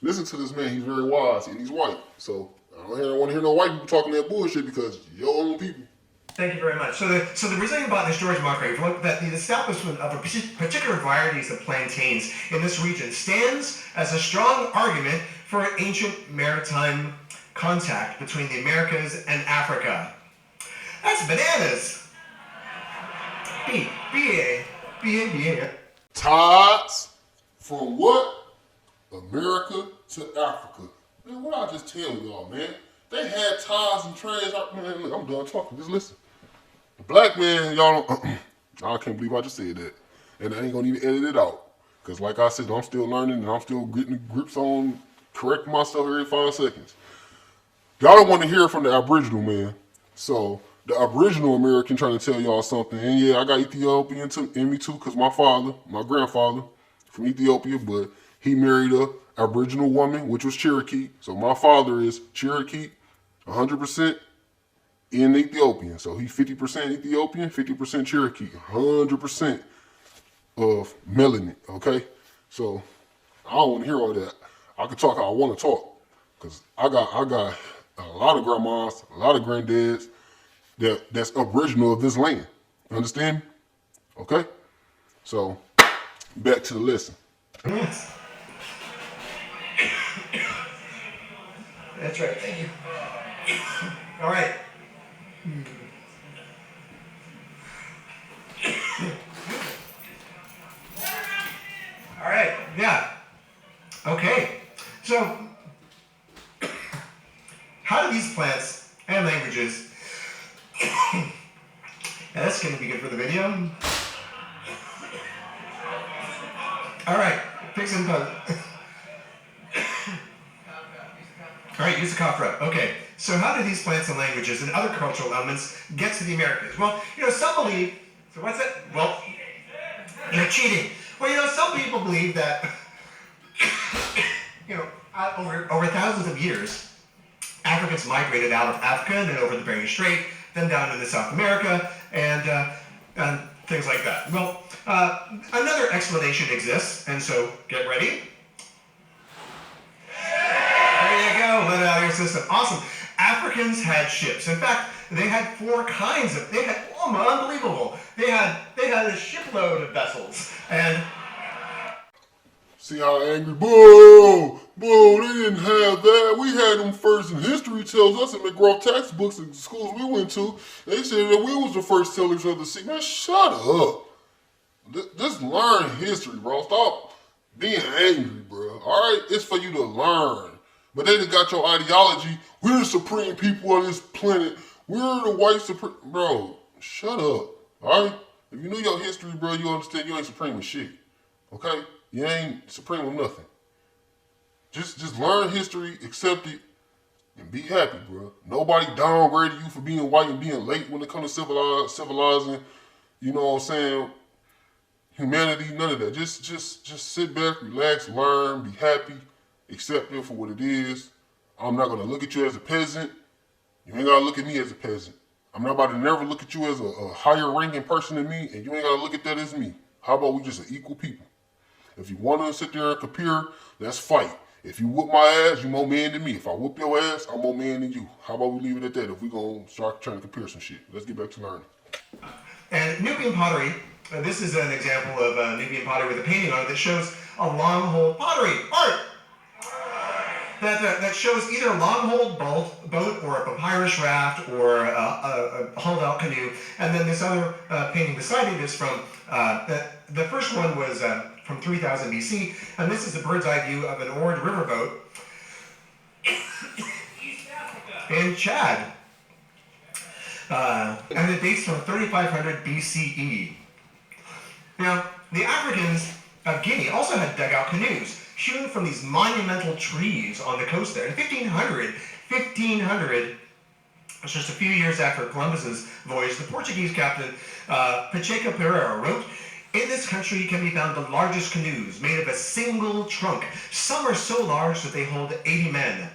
listen to this man, he's very wise and he's white. So I don't want to hear no white people talking that bullshit because your own people. Thank you very much. So the Brazilian botanist George Margrave wrote that the establishment of particular varieties of plantains in this region stands as a strong argument for ancient maritime contact between the Americas and Africa. That's bananas. B-A. Tides from what? America to Africa. Man, what I just tell y'all, man? They had ties and trades. Man, look, I'm done talking. Just listen. The black man, y'all don't. I can't believe I just said that. And I ain't gonna even edit it out. Because like I said, I'm still learning and I'm still getting grips on correcting myself every 5 seconds. Y'all don't want to hear from the Aboriginal man. So the Aboriginal American trying to tell y'all something. And yeah, I got Ethiopian in me too, because my grandfather from Ethiopia, but he married a Aboriginal woman, which was Cherokee. So my father is Cherokee, 100% in Ethiopian. So he's 50% Ethiopian, 50% Cherokee, 100% of melanin, okay? So I don't want to hear all that. I can talk how I want to talk. Because I got a lot of grandmas, a lot of granddads that's Aboriginal of this land. Understand me? Okay? So, back to the lesson. Yes. That's right, thank you. All right. All right, yeah. Okay, so how do these plants and languages, and that's going to be good for the video. All right, fix and pause. All right, use the cough drop. Okay, so how do these plants and languages and other cultural elements get to the Americas? Well, some believe, so what's that? Well, you're cheating. Well, some people believe that, over thousands of years, Africans migrated out of Africa and then over the Bering Strait, then down into South America, and things like that. Well, another explanation exists, and so get ready. There you go, let it out of your system. Awesome. Africans had ships. In fact, they had 4 kinds of. Unbelievable. They had a shipload of vessels, and. See how angry? Boo! Boo! They didn't have that. We had them first, and history tells us in McGraw textbooks and schools we went to, they said that we was the first tellers of the sea. Man, shut up. Just learn history, bro. Stop being angry, bro. All right? It's for you to learn. But they just got your ideology. We're the supreme people on this planet. We're the white supreme. Bro, shut up. All right? If you knew your history, bro, you understand you ain't supreme with shit. Okay? You ain't supreme with nothing. Just learn history, accept it, and be happy, bro. Nobody downgraded you for being white and being late when it comes to civilizing, you know what I'm saying, humanity, none of that. Just sit back, relax, learn, be happy, accept it for what it is. I'm not gonna look at you as a peasant. You ain't gotta look at me as a peasant. I'm not about to never look at you as a higher ranking person than me, and you ain't gotta look at that as me. How about we just an equal people? If you want to sit there and compare, let's fight. If you whoop my ass, you more man than me. If I whoop your ass, I'm more man than you. How about we leave it at that if we gonna start trying to compare some shit? Let's get back to learning. And Nubian pottery, this is an example of Nubian pottery with a painting on it that shows a long-hole pottery art. That shows either a long-holed boat or a papyrus raft or a hulled-out canoe. And then this other painting beside it is from, the first one was from 3000 BC, and this is a bird's eye view of an oared riverboat in Chad. And it dates from 3500 BCE. Now, the Africans of Guinea also had dugout canoes hewn from these monumental trees on the coast there. In 1500, just a few years after Columbus's voyage, the Portuguese captain Pacheco Pereira wrote, "In this country can be found the largest canoes made of a single trunk. Some are so large that they hold 80 men."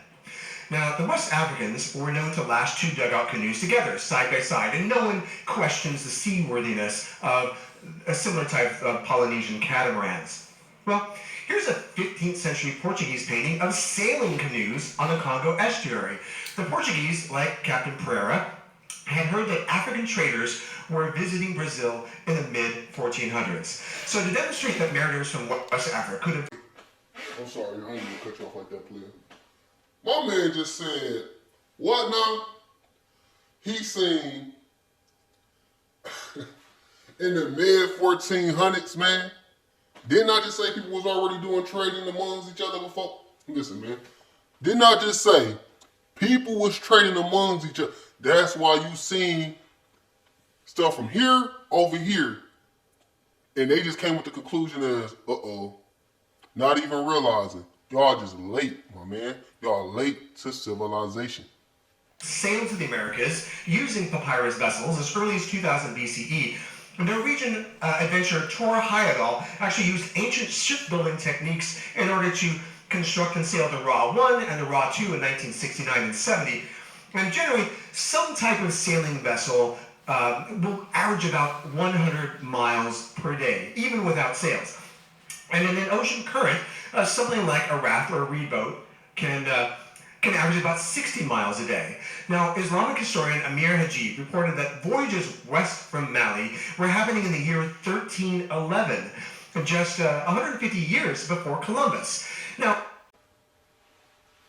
Now, the West Africans were known to lash 2 dugout canoes together, side by side, and no one questions the seaworthiness of a similar type of Polynesian catamarans. Well, here's a 15th century Portuguese painting of sailing canoes on the Congo estuary. The Portuguese, like Captain Pereira, had heard that African traders were visiting Brazil in the mid-1400s. So to demonstrate that mariners from West Africa could have... I'm sorry, I ain't gonna cut you off like that, player. My man just said, what now? He seen in the mid 1400s, man. Didn't I just say people was already doing trading amongst each other before? Listen, man. Didn't I just say people was trading amongst each other? That's why you seen stuff from here over here. And they just came with the conclusion as, not even realizing, y'all just late, my man. Y'all late to civilization. Sailed to the Americas using papyrus vessels as early as 2000 BCE. The Norwegian adventurer Tor Heyerdahl actually used ancient shipbuilding techniques in order to construct and sail the Ra 1 and the Ra 2 in 1969 and 70. And generally, some type of sailing vessel will average about 100 miles per day, even without sails. And in an ocean current, something like a raft or a reed boat can average about 60 miles a day. Now, Islamic historian Amir Hajib reported that voyages west from Mali were happening in the year 1311, just 150 years before Columbus. Now,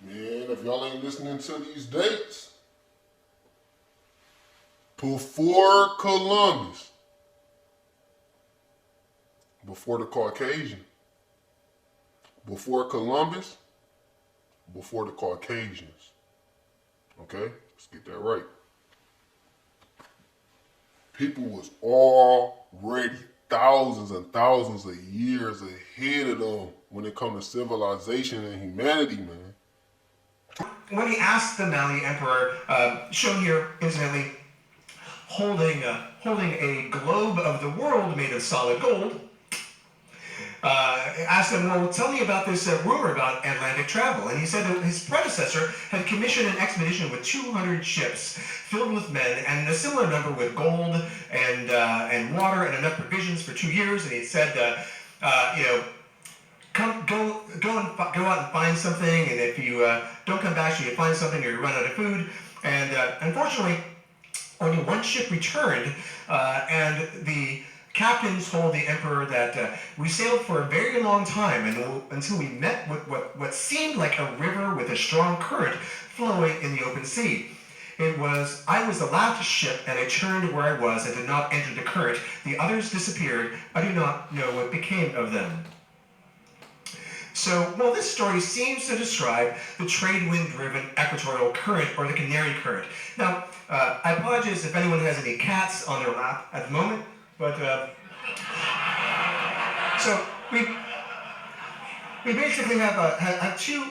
man, if y'all ain't listening to these dates, before Columbus, before the Caucasian, before Columbus, before the Caucasians. Okay? Let's get that right. People was already thousands and thousands of years ahead of them when it comes to civilization and humanity, man. When he asked the Mali emperor, shown here incidentally, holding a globe of the world made of solid gold, asked him, well, tell me about this rumor about Atlantic travel. And he said that his predecessor had commissioned an expedition with 200 ships filled with men and a similar number with gold and water and enough provisions for 2 years. And he said, go out and find something, and if you don't come back, you find something or you run out of food. And unfortunately, only one ship returned, and the captains told the emperor that we sailed for a very long time until we met with what seemed like a river with a strong current flowing in the open sea. I was the last ship, and I turned where I was and did not enter the current. The others disappeared. I do not know what became of them. So, well, this story seems to describe the trade wind-driven equatorial current, or the Canary Current. Now, I apologize if anyone has any cats on their lap at the moment, but so we basically have two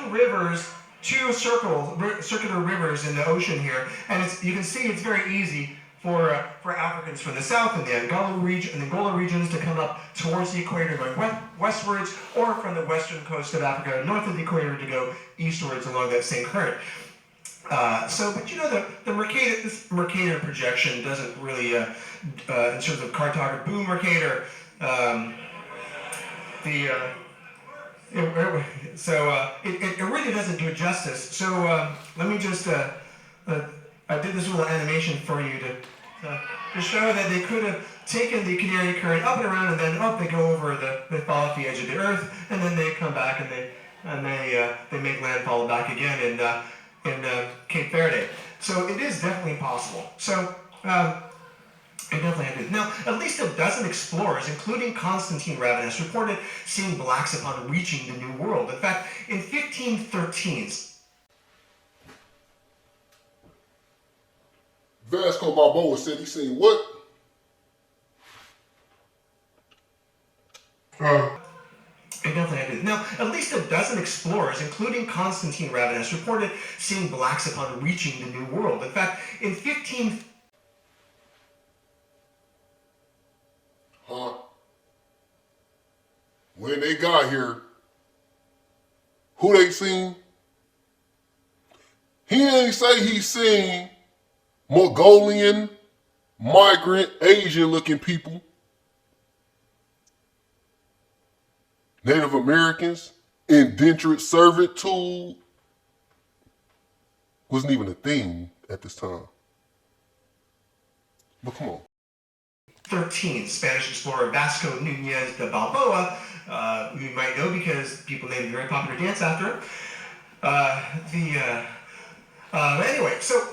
rivers, two circular rivers in the ocean here, and you can see it's very easy for Africans from the south and the Angola regions to come up towards the equator going westwards, or from the western coast of Africa north of the equator to go eastwards along that same current. But you know, this Mercator projection doesn't really, in terms of cartography, boom Mercator, it really doesn't do it justice. So let me just, I did this little animation for you to show that they could have taken the Canary Current up and around, and then they go over they fall off the edge of the earth, and then they come back and they make landfall back again in Cape Verde. So it is definitely possible. So it definitely happens. Now, at least a dozen explorers, including Constantine Ravenous, reported seeing blacks upon reaching the New World. In fact, in 1513, Vasco Balboa said he seen what? It definitely happens. Now, at least a dozen explorers, including Constantine Ravenous, reported seeing blacks upon reaching the New World. In fact, in 15... When they got here, who they seen? He ain't say he seen Mongolian, migrant, Asian-looking people, Native Americans, indentured servitude wasn't even a thing at this time. But come on. 13, Spanish explorer Vasco Núñez de Balboa, you might know because people named a very popular dance after him. Anyway, so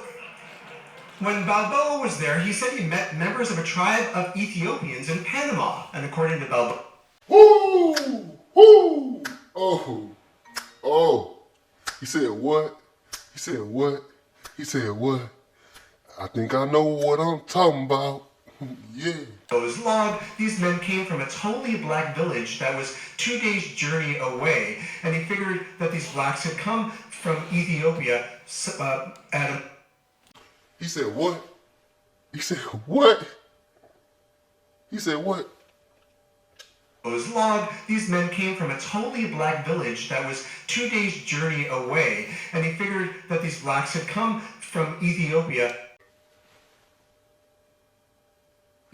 When Balboa was there, he said he met members of a tribe of Ethiopians in Panama. And according to Balboa, Woo! Woo! Oh. Oh. He said what? He said what? He said what? I think I know what I'm talking about. Yeah. Balboa's log, these men came from a totally black village that was 2 days' journey away, and he figured that these blacks had come from Ethiopia He said what? He said what? He said what? Balboa's log, these men came from a totally black village that was 2 days' journey away, and he figured that these blacks had come from Ethiopia.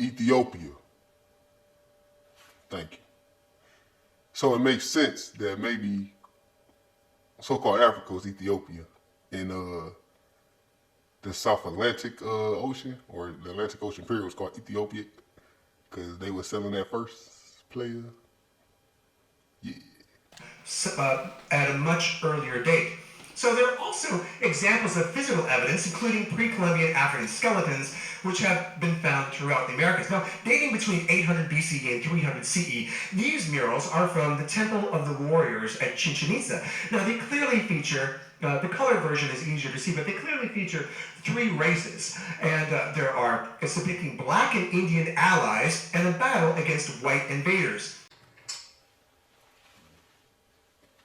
Ethiopia. Thank you. So it makes sense that maybe so-called Africa was Ethiopia in the South Atlantic Ocean, or the Atlantic Ocean period was called Ethiopia because they were selling that first player. Yeah. At a much earlier date. So there are also examples of physical evidence, including pre-Columbian African skeletons, which have been found throughout the Americas. Now, dating between 800 BCE and 300 CE, these murals are from the Temple of the Warriors at Chichen Itza. Now, they clearly feature, the color version is easier to see, but they clearly feature 3 races. And it's depicting black and Indian allies and a battle against white invaders.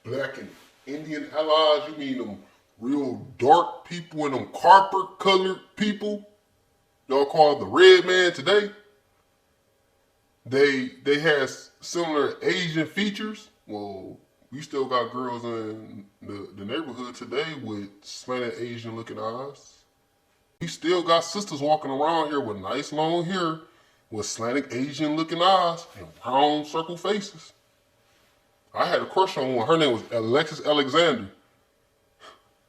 Black and Indian allies, you mean them real dark people and them carpet colored people? Y'all call the red man today? They had similar Asian features. Well, we still got girls in the neighborhood today with slanted Asian looking eyes. We still got sisters walking around here with nice long hair with slanted Asian looking eyes and round circle faces. I had a crush on one. Her name was Alexis Alexander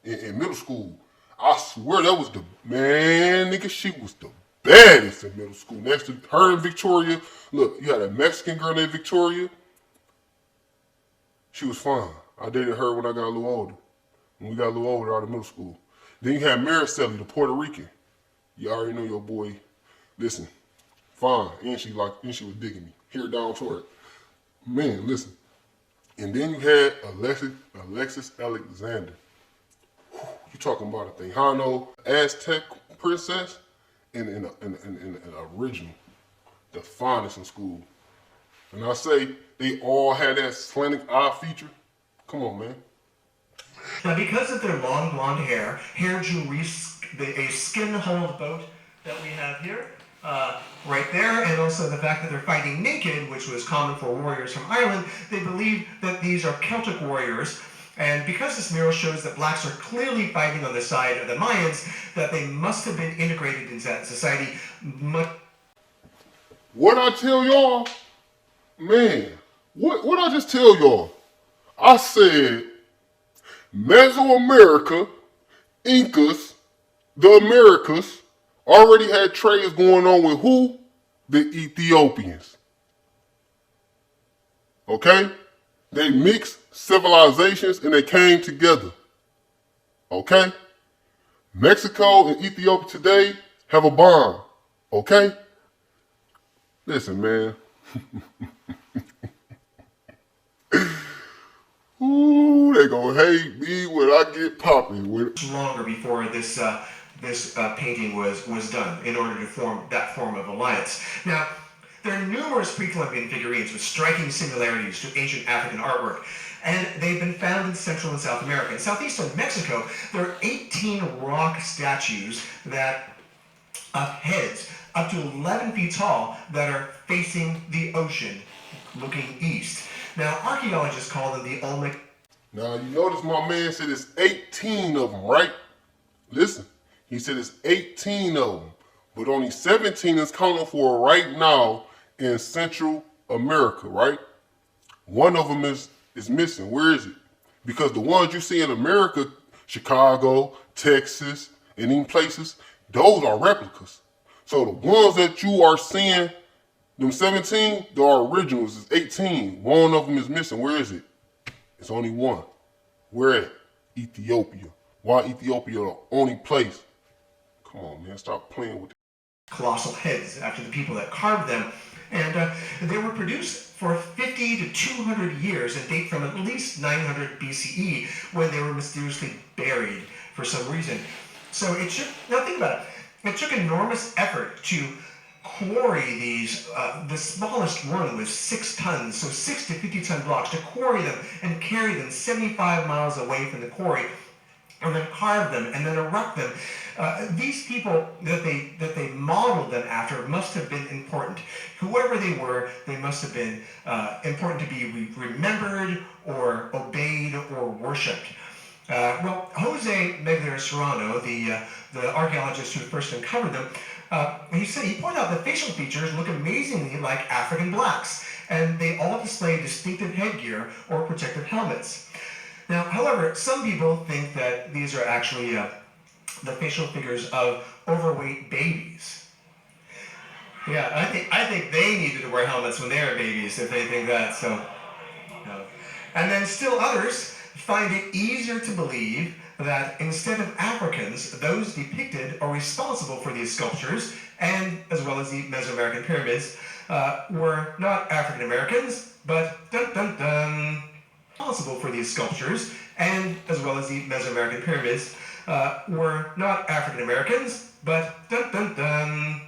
in middle school. I swear that was nigga, she was the baddest in middle school. Next to her and Victoria, look, you had a Mexican girl named Victoria. She was fine. I dated her when I got a little older. When we got a little older out of middle school. Then you had Mariceli, the Puerto Rican. You already know your boy. Listen, fine. And she was digging me. Here down toward it. Man, listen. And then you had Alexis Alexander. You talking about a Tejano Aztec princess and an original, the finest in school. And I say they all had that slanted eye feature. Come on, man. Now, because of their long blonde hair jewelry, a skin-hulled boat that we have here, right there, and also the fact that they're fighting naked, which was common for warriors from Ireland, they believe that these are Celtic warriors. And because this mural shows that blacks are clearly fighting on the side of the Mayans, that they must have been integrated into that society. What I tell y'all, man, what I just tell y'all? I said Mesoamerica, Incas, the Americas, already had trades going on with who? The Ethiopians. Okay? They mixed civilizations and they came together. Okay? Mexico and Ethiopia today have a bond. Okay? Listen, man. Ooh, they gonna hate me when I get popping with it. Longer before this painting was done in order to form that form of alliance. Now, there are numerous pre-Columbian figurines with striking similarities to ancient African artwork, and they've been found in Central and South America. In southeastern Mexico, there are 18 rock statues that of heads up to 11 feet tall that are facing the ocean, looking east. Now, archaeologists call them the Olmec. Now, you notice my man said it's 18 of them, right? Listen, he said it's 18 of them, but only 17 is counted for right now in Central America, right? One of them is missing. Where is it? Because the ones you see in America, Chicago, Texas, and in places, those are replicas. So the ones that you are seeing, them 17, they are originals. It's 18. One of them is missing. Where is it? It's only one. Where at? Ethiopia. Why Ethiopia the only place? Come on, man. Stop playing with it. Colossal heads after the people that carved them. And they were produced for 50 to 200 years and date from at least 900 BCE when they were mysteriously buried for some reason. So it took, now think about it, it took enormous effort to quarry these, the smallest one was 6 tons, so 6 to 50 ton blocks, to quarry them and carry them 75 miles away from the quarry, and then carve them and then erupt them. These people that they modeled them after must have been important. Whoever they were, they must have been important to be remembered or obeyed or worshipped. Well, Jose Megler Serrano, the archaeologist who first uncovered them, he pointed out that facial features look amazingly like African blacks, and they all display distinctive headgear or protective helmets. Now, however, some people think that these are actually the facial figures of overweight babies. Yeah, I think they needed to wear helmets when they were babies, if they think that. So, no. And then still others find it easier to believe that instead of Africans, those depicted or responsible for these sculptures, and as well as the Mesoamerican pyramids, were not African Americans, but dun dun dun, responsible for these sculptures, and as well as the Mesoamerican pyramids, were not African Americans, but dun dun dun.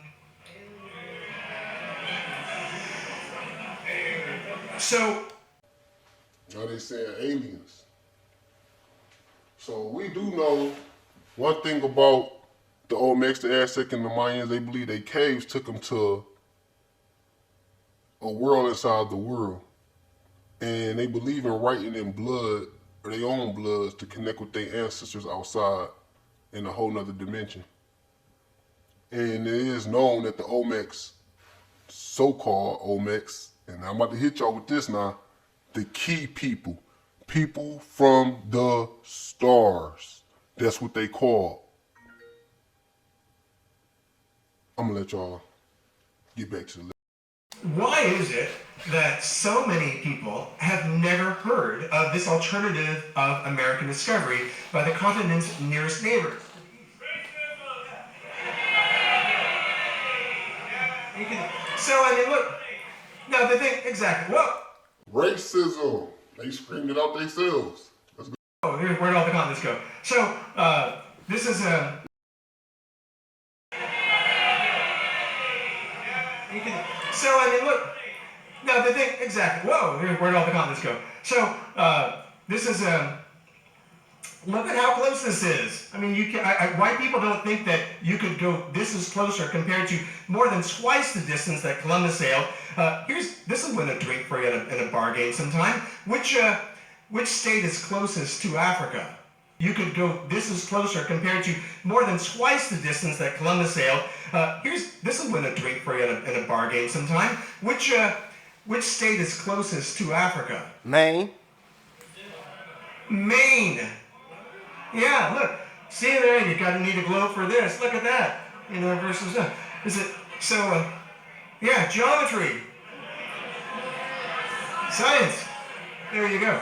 So Now they saying aliens. So we do know one thing about the Olmecs, the Aztec, and the Mayans. They believe they caves took them to a world inside the world. And they believe in writing in blood, or their own bloods, to connect with their ancestors outside in a whole nother dimension. And it is known that the Olmecs, so-called Olmecs, and I'm about to hit y'all with this now, the key people. People from the stars. That's what they call. I'm gonna let y'all get back to the list. why is it that so many people have never heard of this alternative of American discovery by the continent's nearest neighbors? So, I mean, look, no, the thing, exactly, whoa. Racism. They screamed it out themselves. Let's go. Oh, where'd all the continents go? So, this is a... So, I mean, look, no, the thing, exactly, whoa, where'd all the continents go? So, this is a... Look at how close this is. I mean, white people don't think that you could go this is closer compared to more than twice the distance that Columbus sailed. This will win a drink for you in a bar game sometime. Which state is closest to Africa? You could go this is closer compared to more than twice the distance that Columbus sailed. This will win a drink for you in a bar game sometime. Which state is closest to Africa? Maine. Maine. Yeah, look. See there, you gotta need a globe for this. Look at that. You know, versus is it so? Yeah, geometry, science. There you go.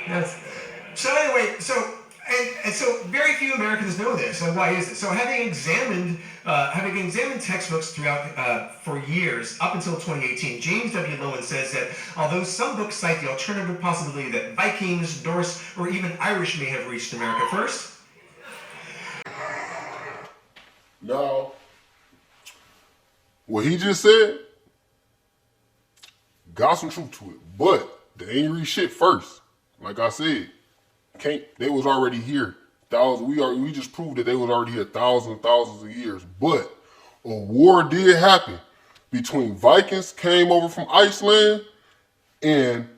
Yes. So anyway, and so very few Americans know this. And why is it? So having examined textbooks throughout for years up until 2018, James W. Lowen says that although some books cite the alternative possibility that Vikings, Norse, or even Irish may have reached America first. Now, what he just said got some truth to it, but they ain't read shit first. Like I said, they was already here. We just proved that they was already here thousands of years. But a war did happen between Vikings came over from Iceland and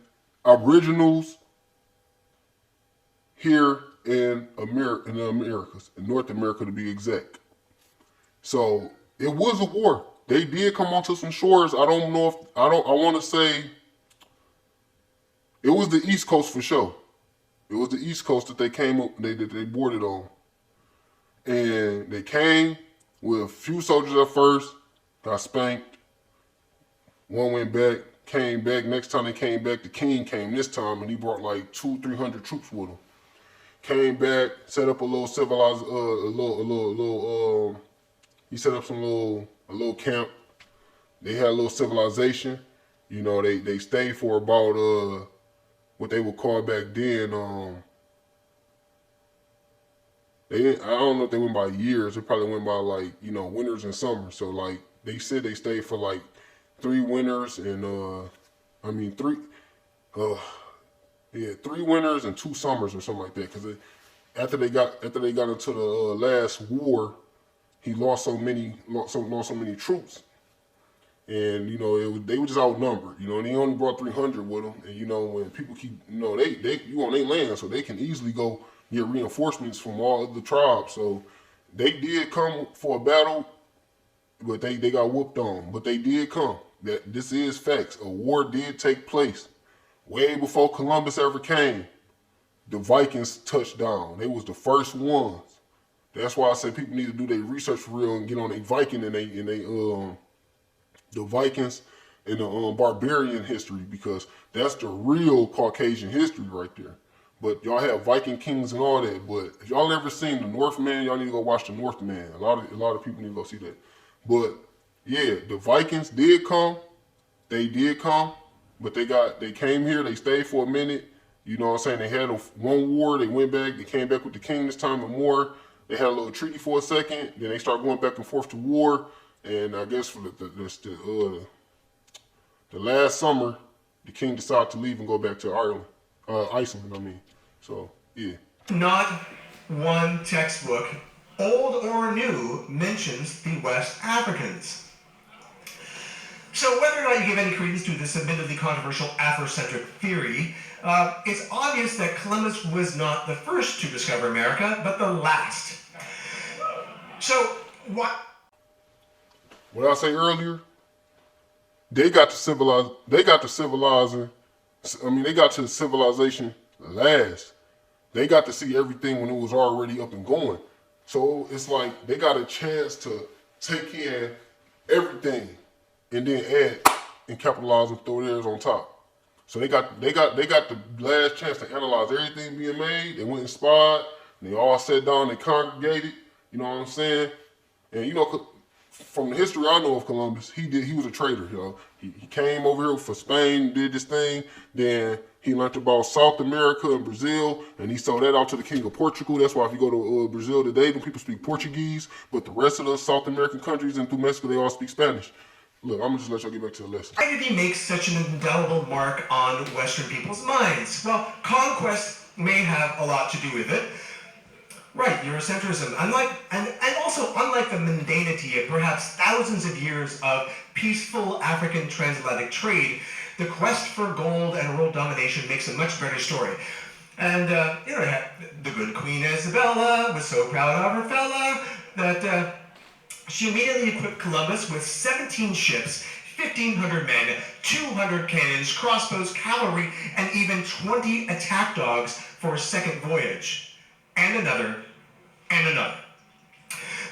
Aboriginals here in the Americas, in North America to be exact. So it was a war. They did come onto some shores. I want to say it was the East Coast for sure. It was the East Coast that they came up, they boarded on. And they came with a few soldiers at first, got spanked. One went back, came back. Next time they came back, the king came this time, and he brought like 200-300 troops with him. came back, set up a little civilized, he set up a little camp. They had a little civilization. You know, they stayed for about what they would call back then. I don't know if they went by years. They probably went by like, you know, winters and summers. So like they said they stayed for like 3 winters and uh 3 winters and 2 summers or something like that. Because after they got into the last war, he lost so many troops, and you know they were just outnumbered. You know, and he only brought 300 with him. And you know when people keep, you know, you on their land, so they can easily go get reinforcements from all of the tribes. So they did come for a battle, but they got whooped on. But they did come. This is facts. A war did take place way before Columbus ever came. The Vikings touched down. They was the first ones. That's why I say people need to do their research for real and get on a Viking and the Vikings and the barbarian history, because that's the real Caucasian history right there. But y'all have Viking kings and all that. But if y'all ever seen the Northman, y'all need to go watch the Northman. A lot of people need to go see that. But yeah, the Vikings did come. They did come, but they came here. They stayed for a minute. You know what I'm saying? They had one war. They went back. They came back with the king this time and more. They had a little treaty for a second. Then they started going back and forth to war. And I guess for the last summer, the king decided to leave and go back to Iceland. I mean, so yeah. Not one textbook, old or new, mentions the West Africans. So whether or not you give any credence to this admittedly controversial Afrocentric theory, it's obvious that Columbus was not the first to discover America, but the last. So what? What I say earlier, they got to civilization last. They got to see everything when it was already up and going. So it's like they got a chance to take in everything and then add and capitalize and throw theirs on top. So they got the last chance to analyze everything being made. They went and spied. And they all sat down and congregated. You know what I'm saying? And you know, from the history I know of Columbus, he was a traitor. You know, he came over here for Spain, did this thing. Then he learned about South America and Brazil, and he sold that out to the king of Portugal. That's why if you go to Brazil today, the people speak Portuguese, but the rest of the South American countries and through Mexico, they all speak Spanish. Look, I'm gonna just let y'all get back to the lesson. Why did he make such an indelible mark on Western people's minds? Well, conquest may have a lot to do with it. Right, Eurocentrism. Unlike the mundanity of perhaps thousands of years of peaceful African transatlantic trade, the quest for gold and world domination makes a much better story. And, the good Queen Isabella was so proud of her fella that she immediately equipped Columbus with 17 ships, 1,500 men, 200 cannons, crossbows, cavalry, and even 20 attack dogs for a second voyage. And another, and another.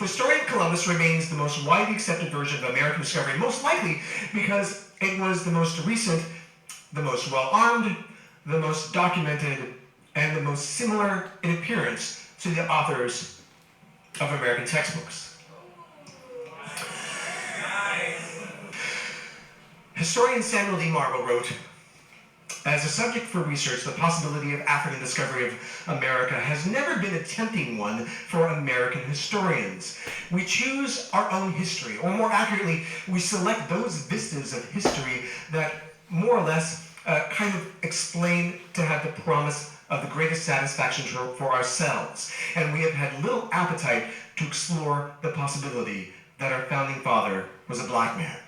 The story of Columbus remains the most widely accepted version of American discovery, most likely because it was the most recent, the most well-armed, the most documented, and the most similar in appearance to the authors of American textbooks. Historian Samuel D. Marble wrote, "As a subject for research, the possibility of African discovery of America has never been a tempting one for American historians. We choose our own history, or more accurately, we select those vistas of history that more or less kind of explain to have the promise of the greatest satisfaction for ourselves. And we have had little appetite to explore the possibility that our founding father was a black man."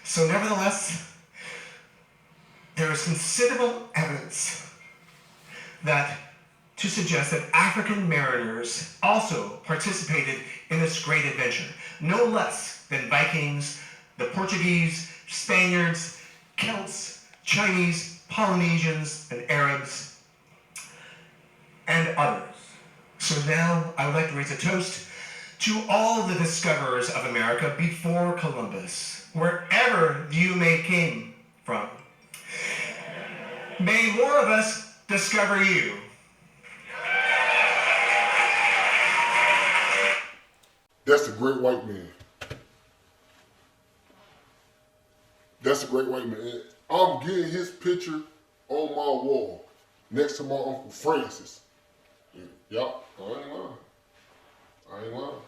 So nevertheless, there is considerable evidence to suggest that African mariners also participated in this great adventure, no less than Vikings, the Portuguese, Spaniards, Celts, Chinese, Polynesians, and Arabs, and others. So now I would like to raise a toast to all the discoverers of America before Columbus, wherever you may came from. May more of us discover you. That's the great white man. That's a great white man. I'm getting his picture on my wall next to my Uncle Francis. Yup, I ain't lying. I ain't lying.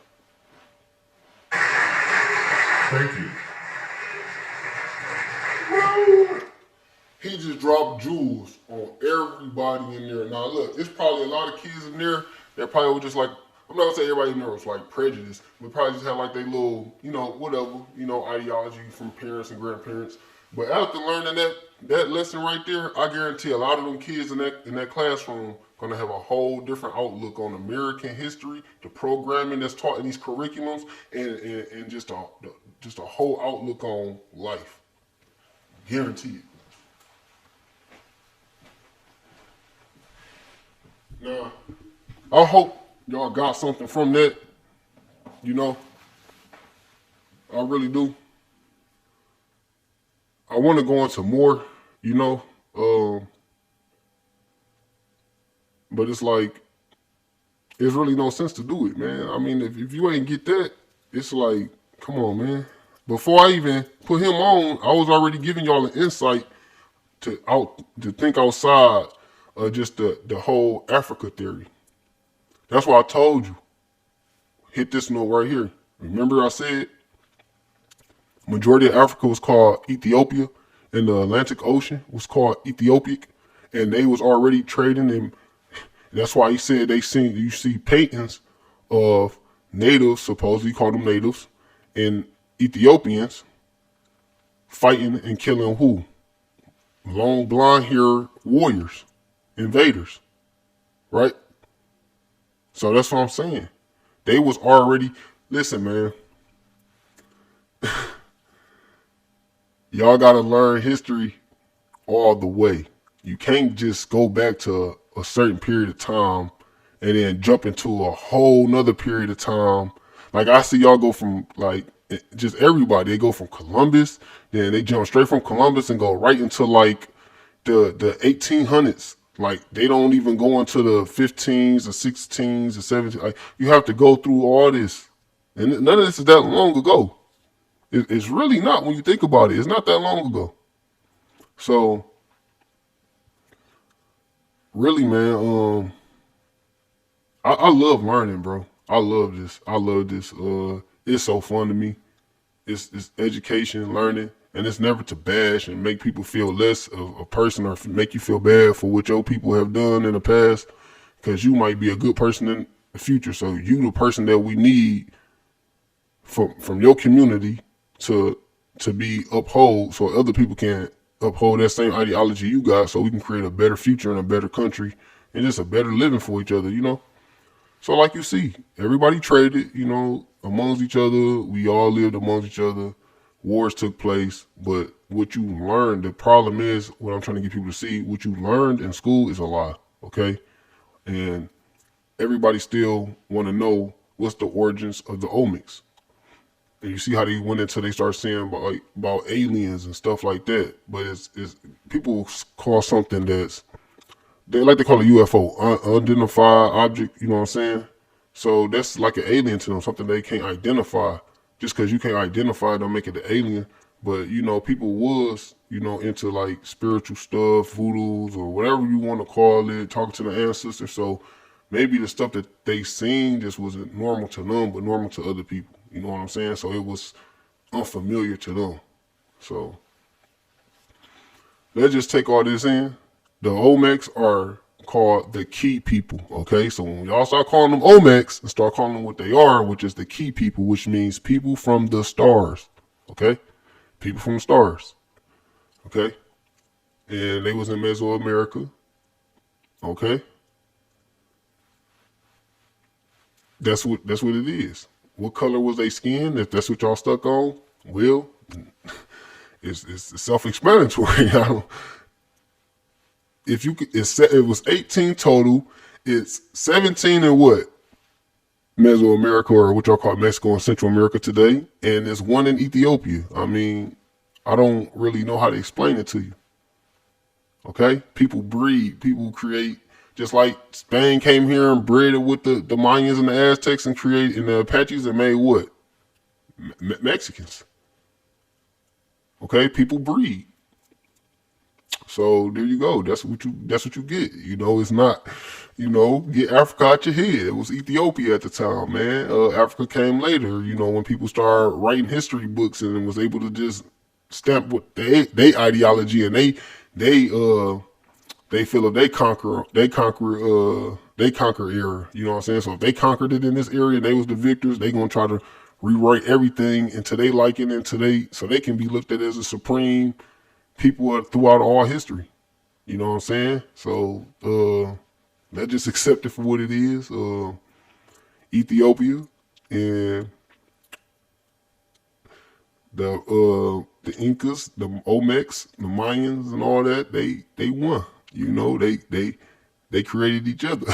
Thank you. He just dropped jewels on everybody in there. Now look, there's probably a lot of kids in there that probably were just like, I'm not gonna say everybody in there was like prejudiced, but probably just had like their little, whatever, ideology from parents and grandparents. But after learning that lesson right there, I guarantee a lot of them kids in that classroom gonna have a whole different outlook on American history, the programming that's taught in these curriculums, and just a whole outlook on life. Guaranteed. Now, I hope y'all got something from that. I really do. I want to go into more, but it's like, there's really no sense to do it, man. I mean, if you ain't get that, it's like, come on, man. Before I even put him on, I was already giving y'all an insight to think outside of just the whole Africa theory. That's why I told you, hit this note right here. Remember I said majority of Africa was called Ethiopia, and the Atlantic Ocean was called Ethiopic, and they was already trading, and that's why he said you see paintings of natives, supposedly called them natives, and Ethiopians fighting and killing who? Long blonde hair warriors, invaders, right? So that's what I'm saying. They was already, listen, man, y'all gotta learn history all the way. You can't just go back to a certain period of time and then jump into a whole nother period of time. Like I see y'all go from like just everybody. They go from Columbus, then they jump straight from Columbus and go right into like the 1800s. Like they don't even go into the 15s, the 16s, the 17s. Like, you have to go through all this, and none of this is that long ago. It's really not when you think about it. It's not that long ago. So really, man, I love learning, bro. I love this. I love this. It's so fun to me. It's education, learning, and it's never to bash and make people feel less of a person or make you feel bad for what your people have done in the past, because you might be a good person in the future. So you the person that we need from your community to be upheld, so other people can uphold that same ideology you got, so we can create a better future and a better country and just a better living for each other. So like you see, everybody traded, amongst each other. We all lived amongst each other. Wars took place, but what you learned, the problem is, what I'm trying to get people to see, what you learned in school is a lie, okay? And everybody still want to know what's the origins of the Olmecs. And you see how they went into, they start saying about aliens and stuff like that. But it's people call something they like to call a UFO, unidentified object, you know what I'm saying? So that's like an alien to them, something they can't identify. Just because you can't identify don't make it an alien. But, people was, into like spiritual stuff, voodoos, or whatever you want to call it, talking to the ancestors. So maybe the stuff that they seen just wasn't normal to them, but normal to other people. You know what I'm saying? So it was unfamiliar to them. So let's just take all this in. The Olmecs are called the key people, okay? So when y'all start calling them Olmecs and start calling them what they are, which is the key people, which means people from the stars, okay? People from the stars, okay? And they was in Mesoamerica, okay? That's what it is. What color was their skin? If that's what y'all stuck on, well, it's self-explanatory. It was 18 total. It's 17 in what? Mesoamerica, or what y'all call Mexico and Central America today, and there's one in Ethiopia. I mean, I don't really know how to explain it to you. Okay? People breed, people create Just like Spain came here and bred it with the Mayans and the Aztecs and created, and the Apaches, and made what? Mexicans. Okay, people breed. So there you go. That's what you get. You know, it's not, get Africa out your head. It was Ethiopia at the time, man. Africa came later, when people started writing history books and was able to just stamp what they ideology, and they feel if they conquer era. You know what I'm saying? So if they conquered it in this area, they was the victors. They gonna try to rewrite everything into they liking, so they can be looked at as a supreme people throughout all history. You know what I'm saying? So let's just accept it for what it is. Ethiopia and the Incas, the Olmecs, the Mayans, and all that, they won. They created each other.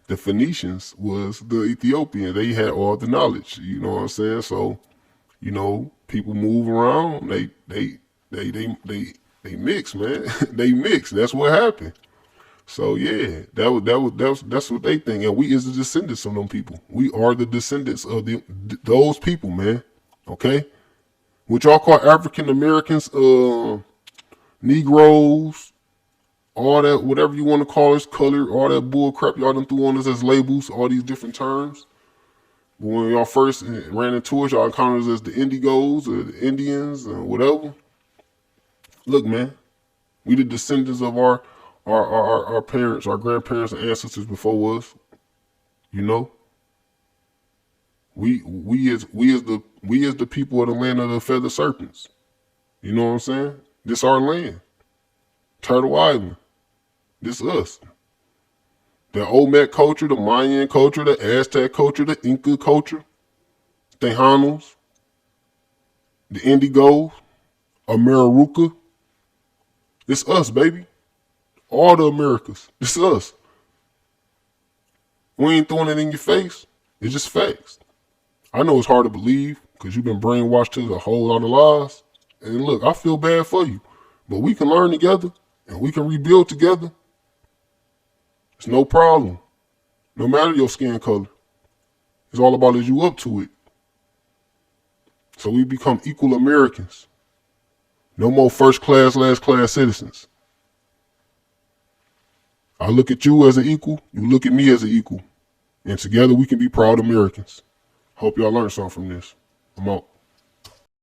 The Phoenicians was the Ethiopian. They had all the knowledge. You know what I'm saying? So, people move around. They mix, man. They mix. That's what happened. So yeah, that's what they think. And we is the descendants of them people. We are the descendants of those people, man. Okay? What y'all call African Americans, Negroes, all that, whatever you want to call us, color, all that bull crap y'all done threw on us as labels, all these different terms. But when y'all first ran into us, y'all encountered us as the Indigos or the Indians or whatever. Look, man, we the descendants of our parents, our grandparents, and ancestors before us. You know, we as the people of the land of the feathered serpents. You know what I'm saying? This our land, Turtle Island. This us. The Olmec culture, the Mayan culture, the Aztec culture, the Inca culture, Tejanos, the Indigo, Amaruca. It's us, baby. All the Americas. It's us. We ain't throwing it in your face. It's just facts. I know it's hard to believe because you've been brainwashed to a whole lot of lies. And look, I feel bad for you. But we can learn together and we can rebuild together. It's no problem. No matter your skin color. It's all about is you up to it. So we become equal Americans. No more first class, last class citizens. I look at you as an equal, you look at me as an equal. And together we can be proud Americans. Hope y'all learned something from this. I'm out.